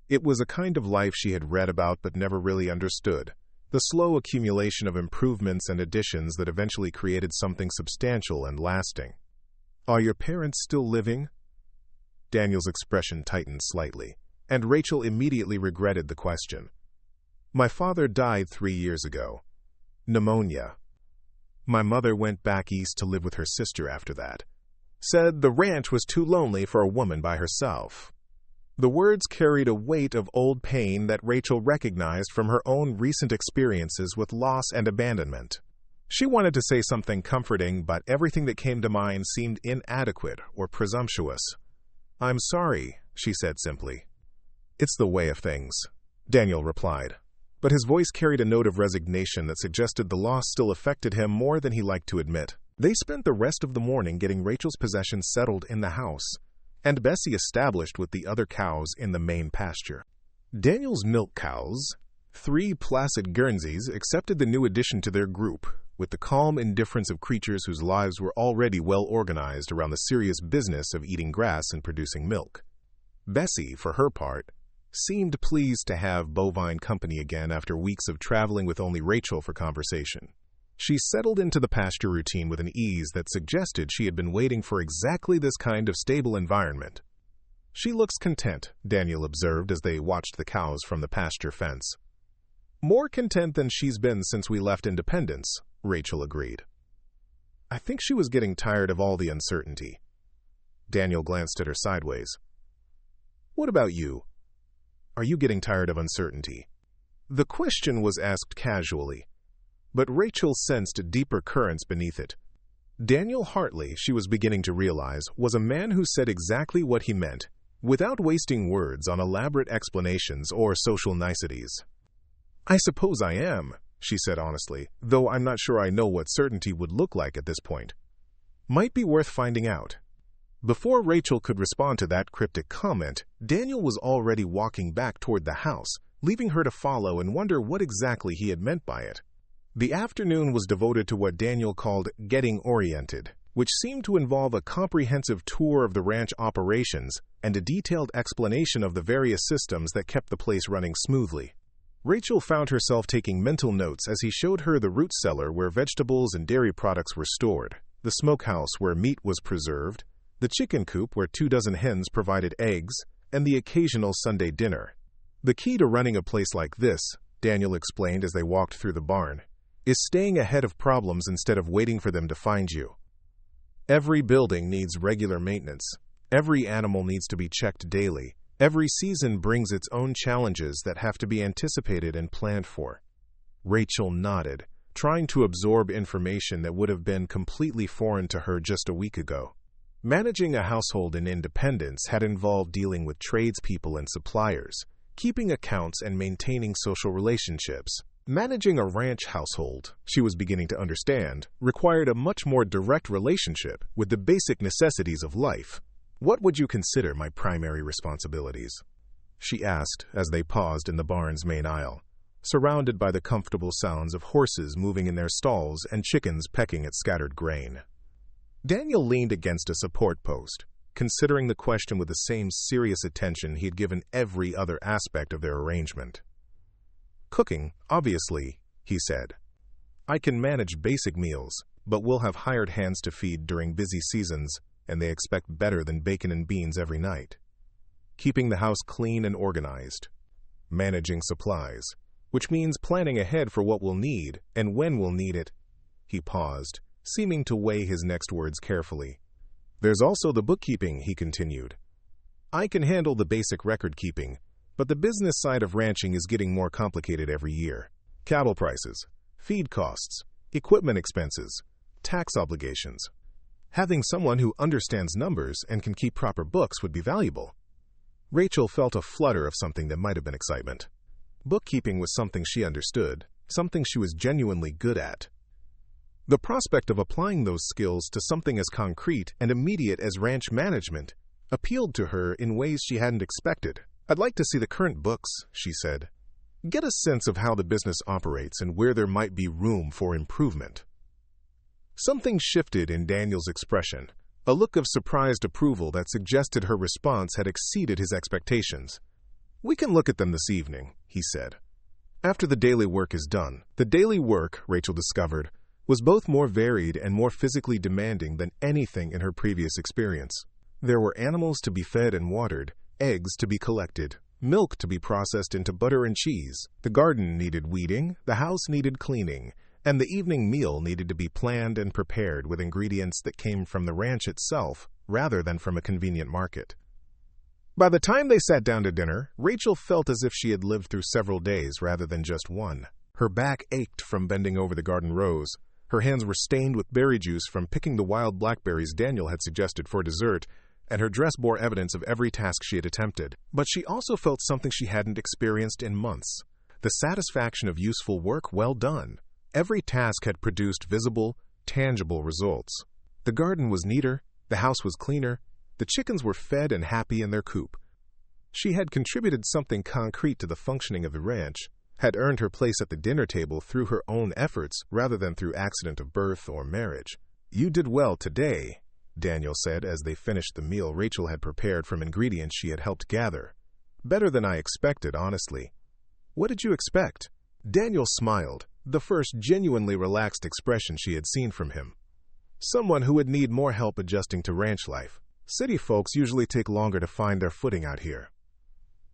It was a kind of life she had read about but never really understood, the slow accumulation of improvements and additions that eventually created something substantial and lasting. "Are your parents still living?" Daniel's expression tightened slightly, and Rachel immediately regretted the question. "My father died 3 years ago. Pneumonia. My mother went back east to live with her sister after that. Said the ranch was too lonely for a woman by herself." The words carried a weight of old pain that Rachel recognized from her own recent experiences with loss and abandonment. She wanted to say something comforting, but everything that came to mind seemed inadequate or presumptuous. "I'm sorry," she said simply. "It's the way of things," Daniel replied, but his voice carried a note of resignation that suggested the loss still affected him more than he liked to admit. They spent the rest of the morning getting Rachel's possessions settled in the house, and Bessie established with the other cows in the main pasture. Daniel's milk cows, 3 placid Guernseys, accepted the new addition to their group, with the calm indifference of creatures whose lives were already well organized around the serious business of eating grass and producing milk. Bessie, for her part, seemed pleased to have bovine company again after weeks of traveling with only Rachel for conversation. She settled into the pasture routine with an ease that suggested she had been waiting for exactly this kind of stable environment. "She looks content," Daniel observed as they watched the cows from the pasture fence. "More content than she's been since we left Independence," Rachel agreed. "I think she was getting tired of all the uncertainty." Daniel glanced at her sideways. "What about you? Are you getting tired of uncertainty?" The question was asked casually, but Rachel sensed deeper currents beneath it. Daniel Hartley, she was beginning to realize, was a man who said exactly what he meant, without wasting words on elaborate explanations or social niceties. "I suppose I am," she said honestly, "though I'm not sure I know what certainty would look like at this point. Might be worth finding out." Before Rachel could respond to that cryptic comment, Daniel was already walking back toward the house, leaving her to follow and wonder what exactly he had meant by it. The afternoon was devoted to what Daniel called getting oriented, which seemed to involve a comprehensive tour of the ranch operations and a detailed explanation of the various systems that kept the place running smoothly. Rachel found herself taking mental notes as he showed her the root cellar where vegetables and dairy products were stored, the smokehouse where meat was preserved, the chicken coop where 24 hens provided eggs, and the occasional Sunday dinner. "The key to running a place like this," Daniel explained as they walked through the barn, "is staying ahead of problems instead of waiting for them to find you. Every building needs regular maintenance. Every animal needs to be checked daily. Every season brings its own challenges that have to be anticipated and planned for." Rachel nodded, trying to absorb information that would have been completely foreign to her just a week ago. Managing a household in Independence had involved dealing with tradespeople and suppliers, keeping accounts and maintaining social relationships. Managing a ranch household, she was beginning to understand, required a much more direct relationship with the basic necessities of life. "What would you consider my primary responsibilities?" she asked as they paused in the barn's main aisle, surrounded by the comfortable sounds of horses moving in their stalls and chickens pecking at scattered grain. Daniel leaned against a support post, considering the question with the same serious attention he had given every other aspect of their arrangement. "Cooking, obviously," he said. "I can manage basic meals, but we'll have hired hands to feed during busy seasons, and they expect better than bacon and beans every night. Keeping the house clean and organized. Managing supplies, which means planning ahead for what we'll need and when we'll need it." He paused, seeming to weigh his next words carefully. "There's also the bookkeeping," he continued. "I can handle the basic record keeping, But the business side of ranching is getting more complicated every year. Cattle prices, feed costs, equipment expenses, tax obligations. Having someone who understands numbers and can keep proper books would be valuable. Rachel felt a flutter of something that might have been excitement. Bookkeeping was something she understood, something she was genuinely good at. The prospect of applying those skills to something as concrete and immediate as ranch management appealed to her in ways she hadn't expected. "I'd like to see the current books," she said. "Get a sense of how the business operates and where there might be room for improvement." Something shifted in Daniel's expression, a look of surprised approval that suggested her response had exceeded his expectations. "We can look at them this evening," he said. After the daily work is done. The daily work, Rachel discovered, was both more varied and more physically demanding than anything in her previous experience. There were animals to be fed and watered, eggs to be collected, milk to be processed into butter and cheese. The garden needed weeding, the house needed cleaning, and the evening meal needed to be planned and prepared with ingredients that came from the ranch itself rather than from a convenient market. By the time they sat down to dinner, Rachel felt as if she had lived through several days rather than just one. Her back ached from bending over the garden rows. Her hands were stained with berry juice from picking the wild blackberries Daniel had suggested for dessert, and her dress bore evidence of every task she had attempted. But she also felt something she hadn't experienced in months: the satisfaction of useful work well done. Every task had produced visible, tangible results. The garden was neater, the house was cleaner, the chickens were fed and happy in their coop. She had contributed something concrete to the functioning of the ranch, had earned her place at the dinner table through her own efforts rather than through accident of birth or marriage. "You did well today," Daniel said as they finished the meal Rachel had prepared from ingredients she had helped gather. "Better than I expected, honestly." "What did you expect?" Daniel smiled, the first genuinely relaxed expression she had seen from him. "Someone who would need more help adjusting to ranch life. City folks usually take longer to find their footing out here."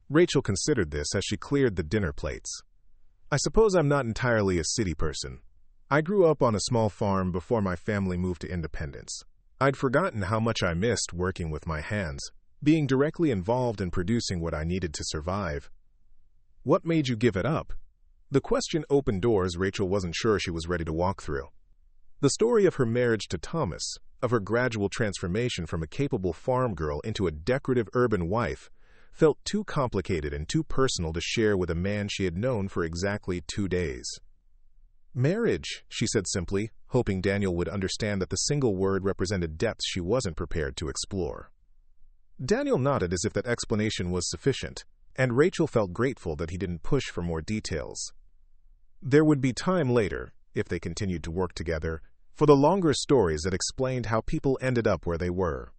Rachel considered this as she cleared the dinner plates. "I suppose I'm not entirely a city person. I grew up on a small farm before my family moved to Independence. I'd forgotten how much I missed working with my hands, being directly involved in producing what I needed to survive." "What made you give it up?" The question opened doors Rachel wasn't sure she was ready to walk through. The story of her marriage to Thomas, of her gradual transformation from a capable farm girl into a decorative urban wife, felt too complicated and too personal to share with a man she had known for exactly 2 days. "Marriage," she said simply, hoping Daniel would understand that the single word represented depths she wasn't prepared to explore. Daniel nodded as if that explanation was sufficient, and Rachel felt grateful that he didn't push for more details. There would be time later, if they continued to work together, for the longer stories that explained how people ended up where they were.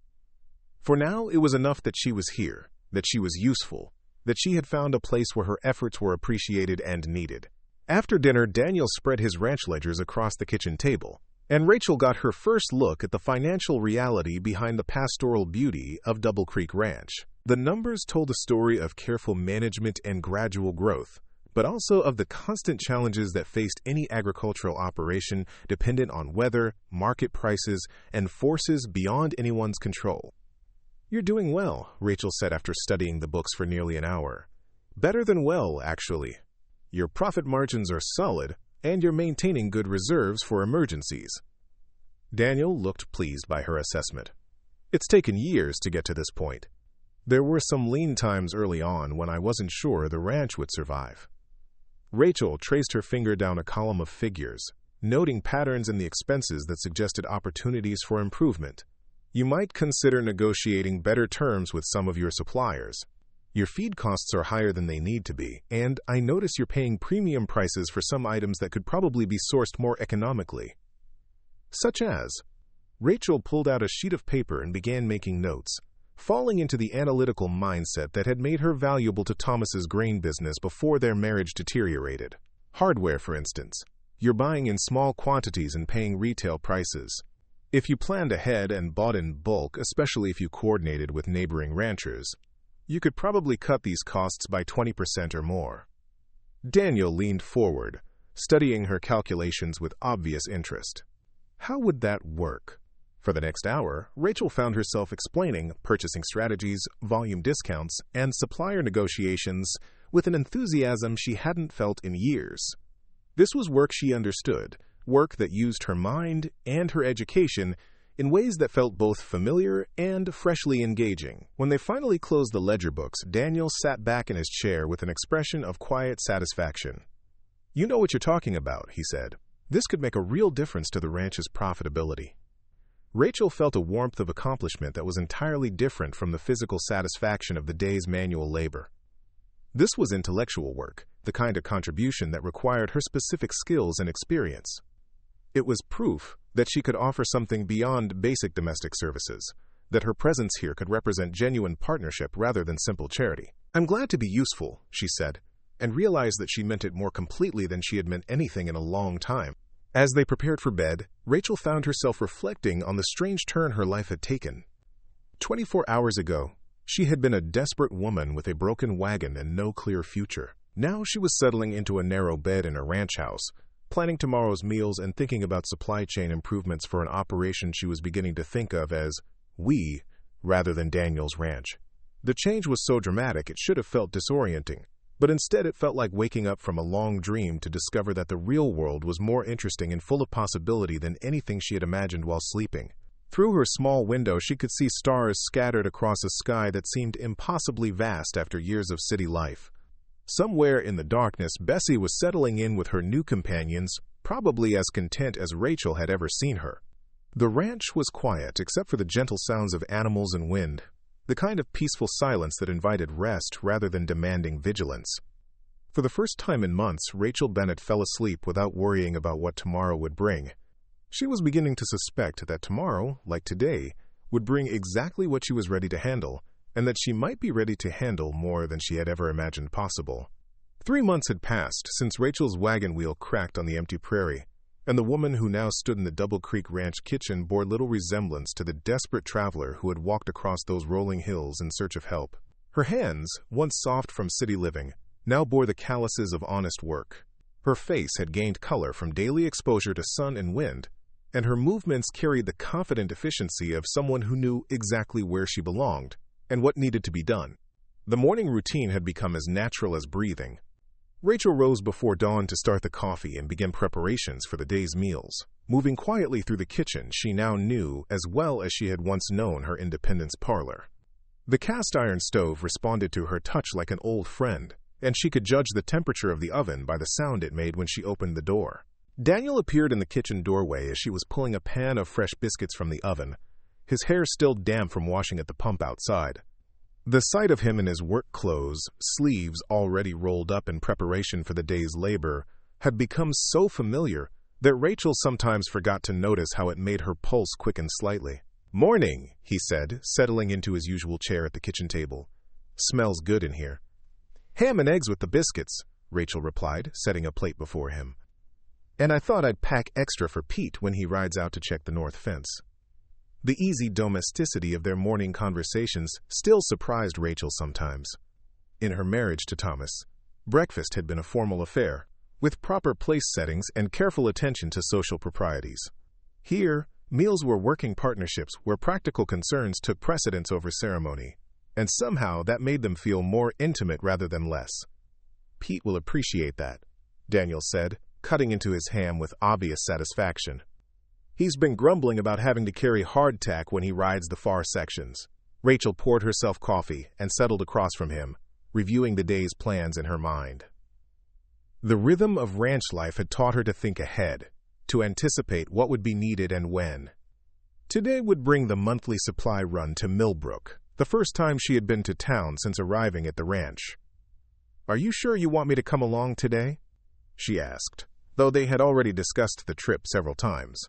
For now, it was enough that she was here, that she was useful, that she had found a place where her efforts were appreciated and needed. After dinner, Daniel spread his ranch ledgers across the kitchen table, and Rachel got her first look at the financial reality behind the pastoral beauty of Double Creek Ranch. The numbers told a story of careful management and gradual growth, but also of the constant challenges that faced any agricultural operation dependent on weather, market prices, and forces beyond anyone's control. "You're doing well," Rachel said after studying the books for nearly an hour. "Better than well, actually. Your profit margins are solid, and you're maintaining good reserves for emergencies." Daniel looked pleased by her assessment. "It's taken years to get to this point. There were some lean times early on when I wasn't sure the ranch would survive." Rachel traced her finger down a column of figures, noting patterns in the expenses that suggested opportunities for improvement. "You might consider negotiating better terms with some of your suppliers. Your feed costs are higher than they need to be, and I notice you're paying premium prices for some items that could probably be sourced more economically." "Such as?" Rachel pulled out a sheet of paper and began making notes, falling into the analytical mindset that had made her valuable to Thomas's grain business before their marriage deteriorated. "Hardware, for instance. You're buying in small quantities and paying retail prices. If you planned ahead and bought in bulk, especially if you coordinated with neighboring ranchers, you could probably cut these costs by 20% or more." Daniel leaned forward, studying her calculations with obvious interest. "How would that work?" For the next hour, Rachel found herself explaining purchasing strategies, volume discounts, and supplier negotiations with an enthusiasm she hadn't felt in years. This was work she understood, work that used her mind and her education in ways that felt both familiar and freshly engaging. When they finally closed the ledger books, Daniel sat back in his chair with an expression of quiet satisfaction. "You know what you're talking about," he said. "This could make a real difference to the ranch's profitability." Rachel felt a warmth of accomplishment that was entirely different from the physical satisfaction of the day's manual labor. This was intellectual work, the kind of contribution that required her specific skills and experience. It was proof that she could offer something beyond basic domestic services, that her presence here could represent genuine partnership rather than simple charity. "I'm glad to be useful," she said, and realized that she meant it more completely than she had meant anything in a long time. As they prepared for bed, Rachel found herself reflecting on the strange turn her life had taken. 24 hours ago, she had been a desperate woman with a broken wagon and no clear future. Now she was settling into a narrow bed in a ranch house, planning tomorrow's meals and thinking about supply chain improvements for an operation she was beginning to think of as "we" rather than Daniel's ranch. The change was so dramatic it should have felt disorienting, but instead it felt like waking up from a long dream to discover that the real world was more interesting and full of possibility than anything she had imagined while sleeping. Through her small window, she could see stars scattered across a sky that seemed impossibly vast after years of city life. Somewhere in the darkness, Bessie was settling in with her new companions, probably as content as Rachel had ever seen her. The ranch was quiet except for the gentle sounds of animals and wind, the kind of peaceful silence that invited rest rather than demanding vigilance. For the first time in months, Rachel Bennett fell asleep without worrying about what tomorrow would bring. She was beginning to suspect that tomorrow, like today, would bring exactly what she was ready to handle, and that she might be ready to handle more than she had ever imagined possible. 3 months had passed since Rachel's wagon wheel cracked on the empty prairie, and the woman who now stood in the Double Creek Ranch kitchen bore little resemblance to the desperate traveler who had walked across those rolling hills in search of help. Her hands, once soft from city living, now bore the calluses of honest work. Her face had gained color from daily exposure to sun and wind, and her movements carried the confident efficiency of someone who knew exactly where she belonged and what needed to be done. The morning routine had become as natural as breathing. Rachel rose before dawn to start the coffee and begin preparations for the day's meals. Moving quietly through the kitchen, she now knew as well as she had once known her Independence parlor. The cast-iron stove responded to her touch like an old friend, and she could judge the temperature of the oven by the sound it made when she opened the door. Daniel appeared in the kitchen doorway as she was pulling a pan of fresh biscuits from the oven, his hair still damp from washing at the pump outside. The sight of him in his work clothes, sleeves already rolled up in preparation for the day's labor, had become so familiar that Rachel sometimes forgot to notice how it made her pulse quicken slightly. "Morning," he said, settling into his usual chair at the kitchen table. "Smells good in here." "Ham and eggs with the biscuits," Rachel replied, setting a plate before him. "And I thought I'd pack extra for Pete when he rides out to check the north fence." The easy domesticity of their morning conversations still surprised Rachel sometimes. In her marriage to Thomas, breakfast had been a formal affair, with proper place settings and careful attention to social proprieties. Here, meals were working partnerships where practical concerns took precedence over ceremony, and somehow that made them feel more intimate rather than less. "Pete will appreciate that," Daniel said, cutting into his ham with obvious satisfaction. "He's been grumbling about having to carry hardtack when he rides the far sections." Rachel poured herself coffee and settled across from him, reviewing the day's plans in her mind. The rhythm of ranch life had taught her to think ahead, to anticipate what would be needed and when. Today would bring the monthly supply run to Millbrook, the first time she had been to town since arriving at the ranch. "Are you sure you want me to come along today?" she asked, though they had already discussed the trip several times.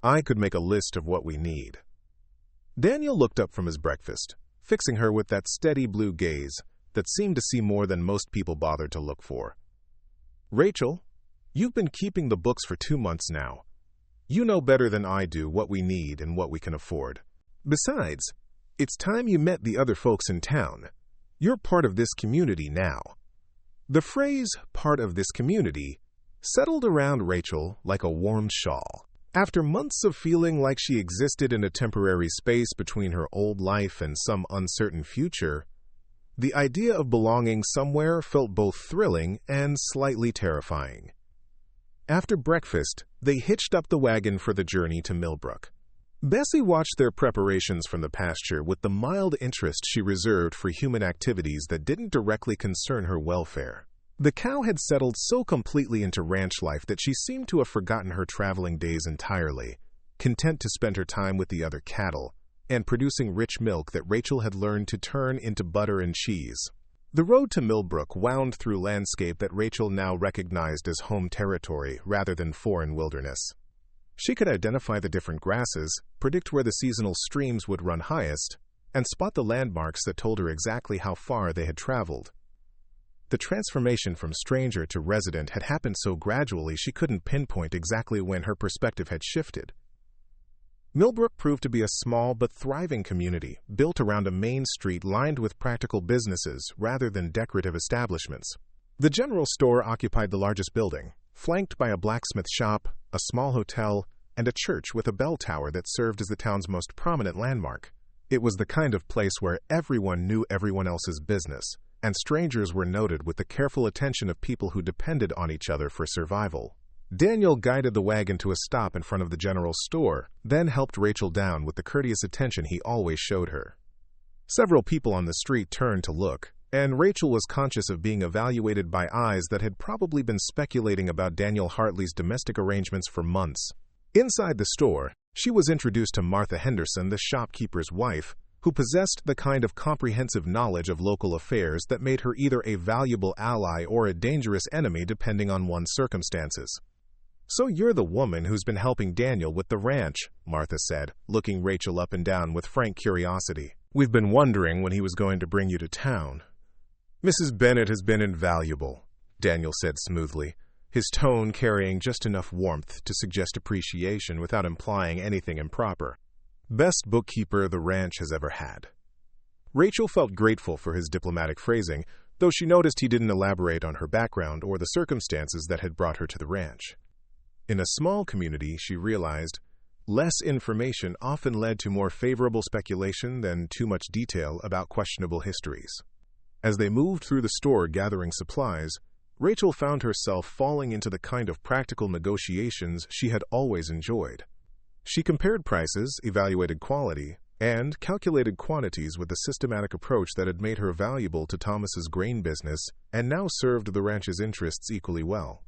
"I could make a list of what we need." Daniel looked up from his breakfast, fixing her with that steady blue gaze that seemed to see more than most people bothered to look for. "Rachel, you've been keeping the books for 2 months now. You know better than I do what we need and what we can afford. Besides, it's time you met the other folks in town. You're part of this community now." The phrase, "part of this community," settled around Rachel like a warm shawl. After months of feeling like she existed in a temporary space between her old life and some uncertain future, the idea of belonging somewhere felt both thrilling and slightly terrifying. After breakfast, they hitched up the wagon for the journey to Millbrook. Bessie watched their preparations from the pasture with the mild interest she reserved for human activities that didn't directly concern her welfare. The cow had settled so completely into ranch life that she seemed to have forgotten her traveling days entirely, content to spend her time with the other cattle, and producing rich milk that Rachel had learned to turn into butter and cheese. The road to Millbrook wound through landscape that Rachel now recognized as home territory rather than foreign wilderness. She could identify the different grasses, predict where the seasonal streams would run highest, and spot the landmarks that told her exactly how far they had traveled. The transformation from stranger to resident had happened so gradually she couldn't pinpoint exactly when her perspective had shifted. Millbrook proved to be a small but thriving community, built around a main street lined with practical businesses rather than decorative establishments. The general store occupied the largest building, flanked by a blacksmith shop, a small hotel, and a church with a bell tower that served as the town's most prominent landmark. It was the kind of place where everyone knew everyone else's business, and strangers were noted with the careful attention of people who depended on each other for survival. Daniel guided the wagon to a stop in front of the general store, then helped Rachel down with the courteous attention he always showed her. Several people on the street turned to look, and Rachel was conscious of being evaluated by eyes that had probably been speculating about Daniel Hartley's domestic arrangements for months. Inside the store, she was introduced to Martha Henderson, the shopkeeper's wife, who possessed the kind of comprehensive knowledge of local affairs that made her either a valuable ally or a dangerous enemy depending on one's circumstances. "So you're the woman who's been helping Daniel with the ranch," Martha said, looking Rachel up and down with frank curiosity. "We've been wondering when he was going to bring you to town." "Mrs. Bennett has been invaluable," Daniel said smoothly, his tone carrying just enough warmth to suggest appreciation without implying anything improper. "Best bookkeeper the ranch has ever had." Rachel felt grateful for his diplomatic phrasing, though she noticed he didn't elaborate on her background or the circumstances that had brought her to the ranch. In a small community, she realized, less information often led to more favorable speculation than too much detail about questionable histories. As they moved through the store gathering supplies, Rachel found herself falling into the kind of practical negotiations she had always enjoyed. She compared prices, evaluated quality, and calculated quantities with the systematic approach that had made her valuable to Thomas's grain business and now served the ranch's interests equally well.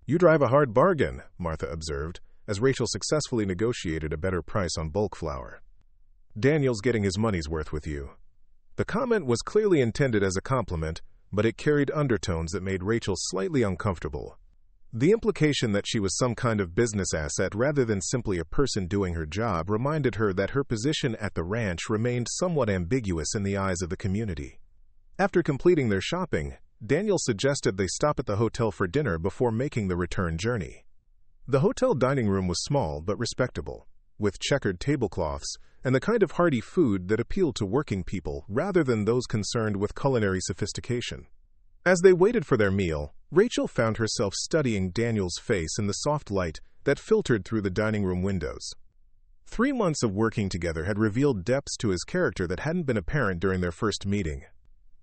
"You drive a hard bargain," Martha observed, as Rachel successfully negotiated a better price on bulk flour. "Daniel's getting his money's worth with you." The comment was clearly intended as a compliment, but it carried undertones that made Rachel slightly uncomfortable. The implication that she was some kind of business asset rather than simply a person doing her job reminded her that her position at the ranch remained somewhat ambiguous in the eyes of the community. After completing their shopping, Daniel suggested they stop at the hotel for dinner before making the return journey. The hotel dining room was small but respectable, with checkered tablecloths and the kind of hearty food that appealed to working people rather than those concerned with culinary sophistication. As they waited for their meal, Rachel found herself studying Daniel's face in the soft light that filtered through the dining room windows. 3 months of working together had revealed depths to his character that hadn't been apparent during their first meeting.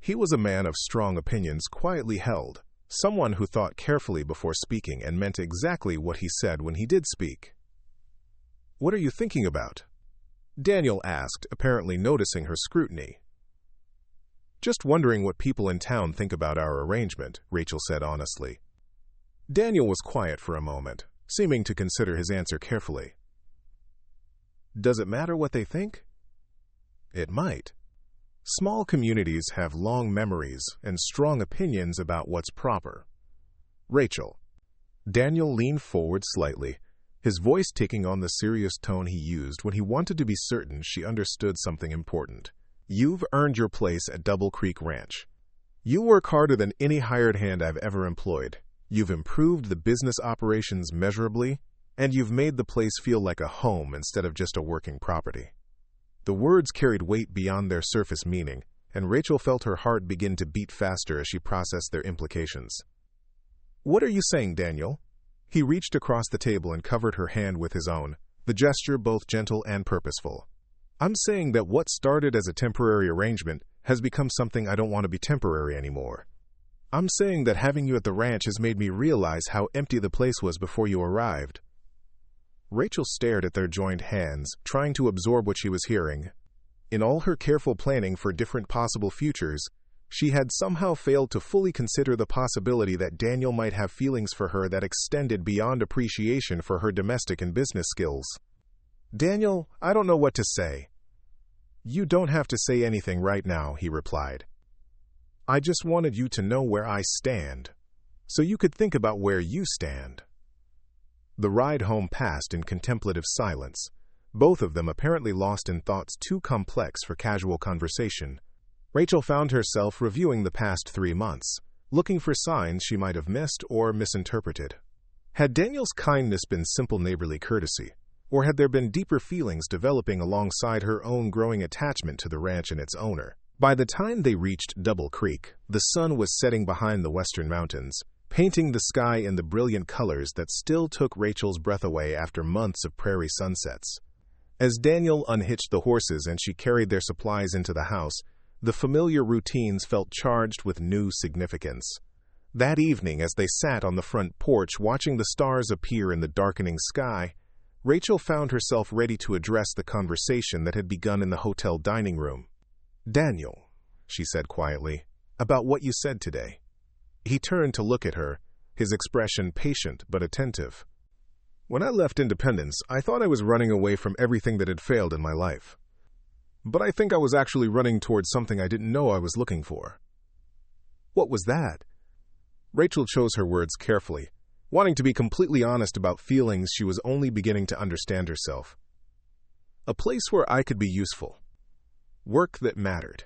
He was a man of strong opinions, quietly held, someone who thought carefully before speaking and meant exactly what he said when he did speak. "What are you thinking about?" Daniel asked, apparently noticing her scrutiny. "Just wondering what people in town think about our arrangement," Rachel said honestly. Daniel was quiet for a moment, seeming to consider his answer carefully. "Does it matter what they think?" "It might. Small communities have long memories and strong opinions about what's proper." "Rachel." Daniel leaned forward slightly, his voice taking on the serious tone he used when he wanted to be certain she understood something important. "You've earned your place at Double Creek Ranch. You work harder than any hired hand I've ever employed. You've improved the business operations measurably, and you've made the place feel like a home instead of just a working property." The words carried weight beyond their surface meaning, and Rachel felt her heart begin to beat faster as she processed their implications. "What are you saying, Daniel?" He reached across the table and covered her hand with his own, the gesture both gentle and purposeful. I'm saying that what started as a temporary arrangement has become something I don't want to be temporary anymore. I'm saying that having you at the ranch has made me realize how empty the place was before you arrived. Rachel stared at their joined hands, trying to absorb what she was hearing. In all her careful planning for different possible futures, she had somehow failed to fully consider the possibility that Daniel might have feelings for her that extended beyond appreciation for her domestic and business skills. "Daniel, I don't know what to say." "You don't have to say anything right now," he replied. "I just wanted you to know where I stand, so you could think about where you stand." The ride home passed in contemplative silence, both of them apparently lost in thoughts too complex for casual conversation. Rachel found herself reviewing the past 3 months, looking for signs she might have missed or misinterpreted. Had Daniel's kindness been simple neighborly courtesy, or had there been deeper feelings developing alongside her own growing attachment to the ranch and its owner? By the time they reached Double Creek, the sun was setting behind the western mountains, painting the sky in the brilliant colors that still took Rachel's breath away after months of prairie sunsets. As Daniel unhitched the horses and she carried their supplies into the house, the familiar routines felt charged with new significance. That evening, as they sat on the front porch watching the stars appear in the darkening sky, Rachel found herself ready to address the conversation that had begun in the hotel dining room. "Daniel," she said quietly, "about what you said today." He turned to look at her, his expression patient but attentive. "When I left Independence, I thought I was running away from everything that had failed in my life. But I think I was actually running towards something I didn't know I was looking for." "What was that?" Rachel chose her words carefully, wanting to be completely honest about feelings she was only beginning to understand herself. "A place where I could be useful. Work that mattered.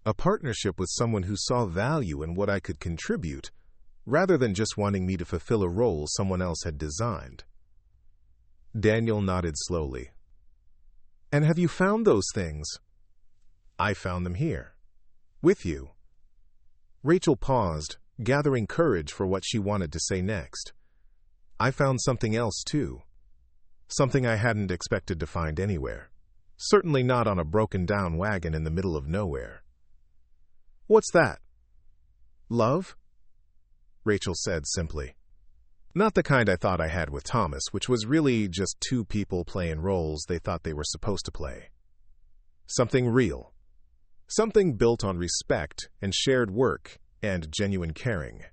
A partnership with someone who saw value in what I could contribute, rather than just wanting me to fulfill a role someone else had designed." Daniel nodded slowly. "And have you found those things?" "I found them here. With you." Rachel paused, gathering courage for what she wanted to say next. "I found something else, too. Something I hadn't expected to find anywhere. Certainly not on a broken-down wagon in the middle of nowhere." "What's that?" "Love?" Rachel said simply. "Not the kind I thought I had with Thomas, which was really just two people playing roles they thought they were supposed to play. Something real. Something built on respect and shared work and genuine caring."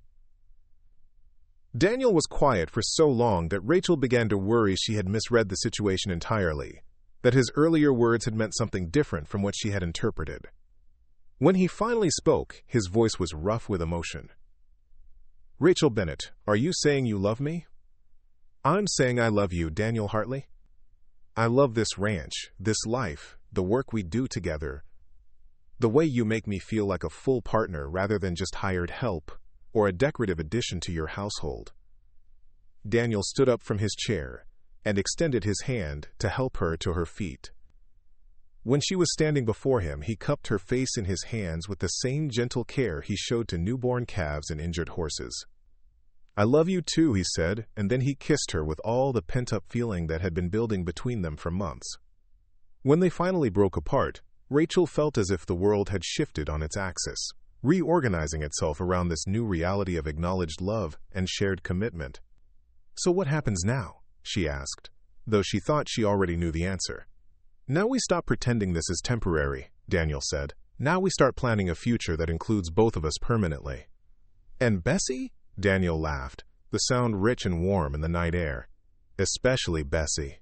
Daniel was quiet for so long that Rachel began to worry she had misread the situation entirely, that his earlier words had meant something different from what she had interpreted. When he finally spoke, his voice was rough with emotion. "Rachel Bennett, are you saying you love me?" "I'm saying I love you, Daniel Hartley. I love this ranch, this life, the work we do together, the way you make me feel like a full partner rather than just hired help or a decorative addition to your household." Daniel stood up from his chair and extended his hand to help her to her feet. When she was standing before him, he cupped her face in his hands with the same gentle care he showed to newborn calves and injured horses. "I love you too," he said, and then he kissed her with all the pent-up feeling that had been building between them for months. When they finally broke apart, Rachel felt as if the world had shifted on its axis, reorganizing itself around this new reality of acknowledged love and shared commitment. "So what happens now?" she asked, though she thought she already knew the answer. "Now we stop pretending this is temporary," Daniel said. "Now we start planning a future that includes both of us permanently." "And Bessie?" Daniel laughed, the sound rich and warm in the night air. "Especially Bessie.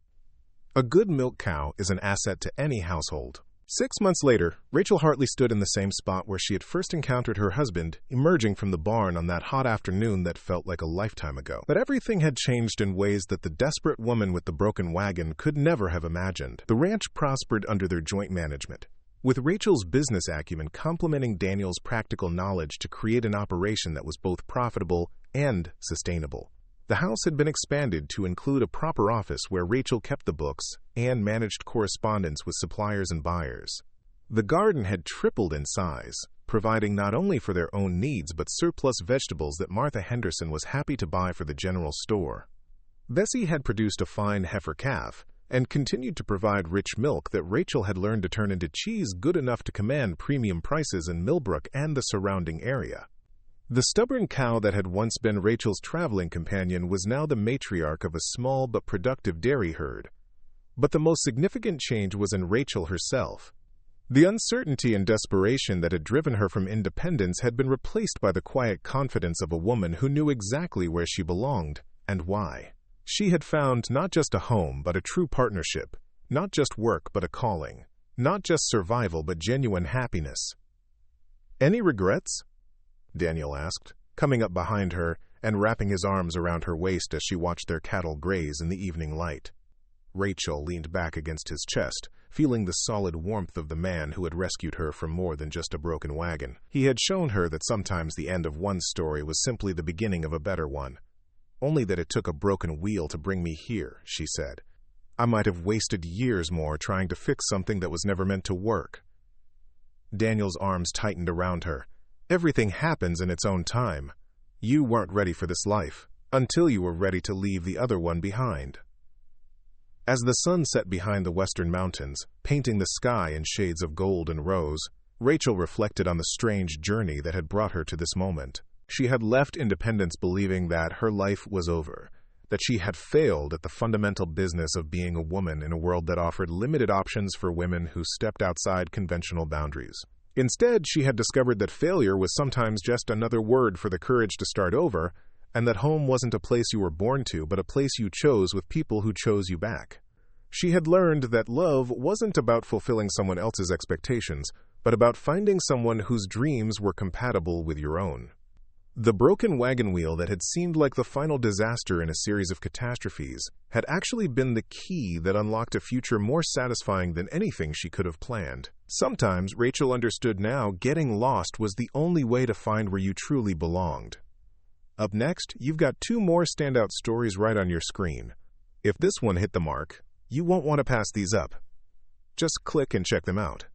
A good milk cow is an asset to any household." 6 months later, Rachel Hartley stood in the same spot where she had first encountered her husband, emerging from the barn on that hot afternoon that felt like a lifetime ago. But everything had changed in ways that the desperate woman with the broken wagon could never have imagined. The ranch prospered under their joint management, with Rachel's business acumen complementing Daniel's practical knowledge to create an operation that was both profitable and sustainable. The house had been expanded to include a proper office where Rachel kept the books and managed correspondence with suppliers and buyers. The garden had tripled in size, providing not only for their own needs but surplus vegetables that Martha Henderson was happy to buy for the general store. Bessie had produced a fine heifer calf and continued to provide rich milk that Rachel had learned to turn into cheese good enough to command premium prices in Millbrook and the surrounding area. The stubborn cow that had once been Rachel's traveling companion was now the matriarch of a small but productive dairy herd. But the most significant change was in Rachel herself. The uncertainty and desperation that had driven her from independence had been replaced by the quiet confidence of a woman who knew exactly where she belonged and why. She had found not just a home but a true partnership, not just work but a calling, not just survival but genuine happiness. "Any regrets?" Daniel asked, coming up behind her and wrapping his arms around her waist as she watched their cattle graze in the evening light. Rachel leaned back against his chest, feeling the solid warmth of the man who had rescued her from more than just a broken wagon. He had shown her that sometimes the end of one story was simply the beginning of a better one. "Only that it took a broken wheel to bring me here," she said. "I might have wasted years more trying to fix something that was never meant to work." Daniel's arms tightened around her. "Everything happens in its own time. You weren't ready for this life until you were ready to leave the other one behind." As the sun set behind the western mountains, painting the sky in shades of gold and rose, Rachel reflected on the strange journey that had brought her to this moment. She had left independence believing that her life was over, that she had failed at the fundamental business of being a woman in a world that offered limited options for women who stepped outside conventional boundaries. Instead, she had discovered that failure was sometimes just another word for the courage to start over, and that home wasn't a place you were born to, but a place you chose with people who chose you back. She had learned that love wasn't about fulfilling someone else's expectations, but about finding someone whose dreams were compatible with your own. The broken wagon wheel that had seemed like the final disaster in a series of catastrophes had actually been the key that unlocked a future more satisfying than anything she could have planned. Sometimes, Rachel understood now, getting lost was the only way to find where you truly belonged. Up next, you've got 2 more standout stories right on your screen. If this one hit the mark, you won't want to pass these up. Just click and check them out.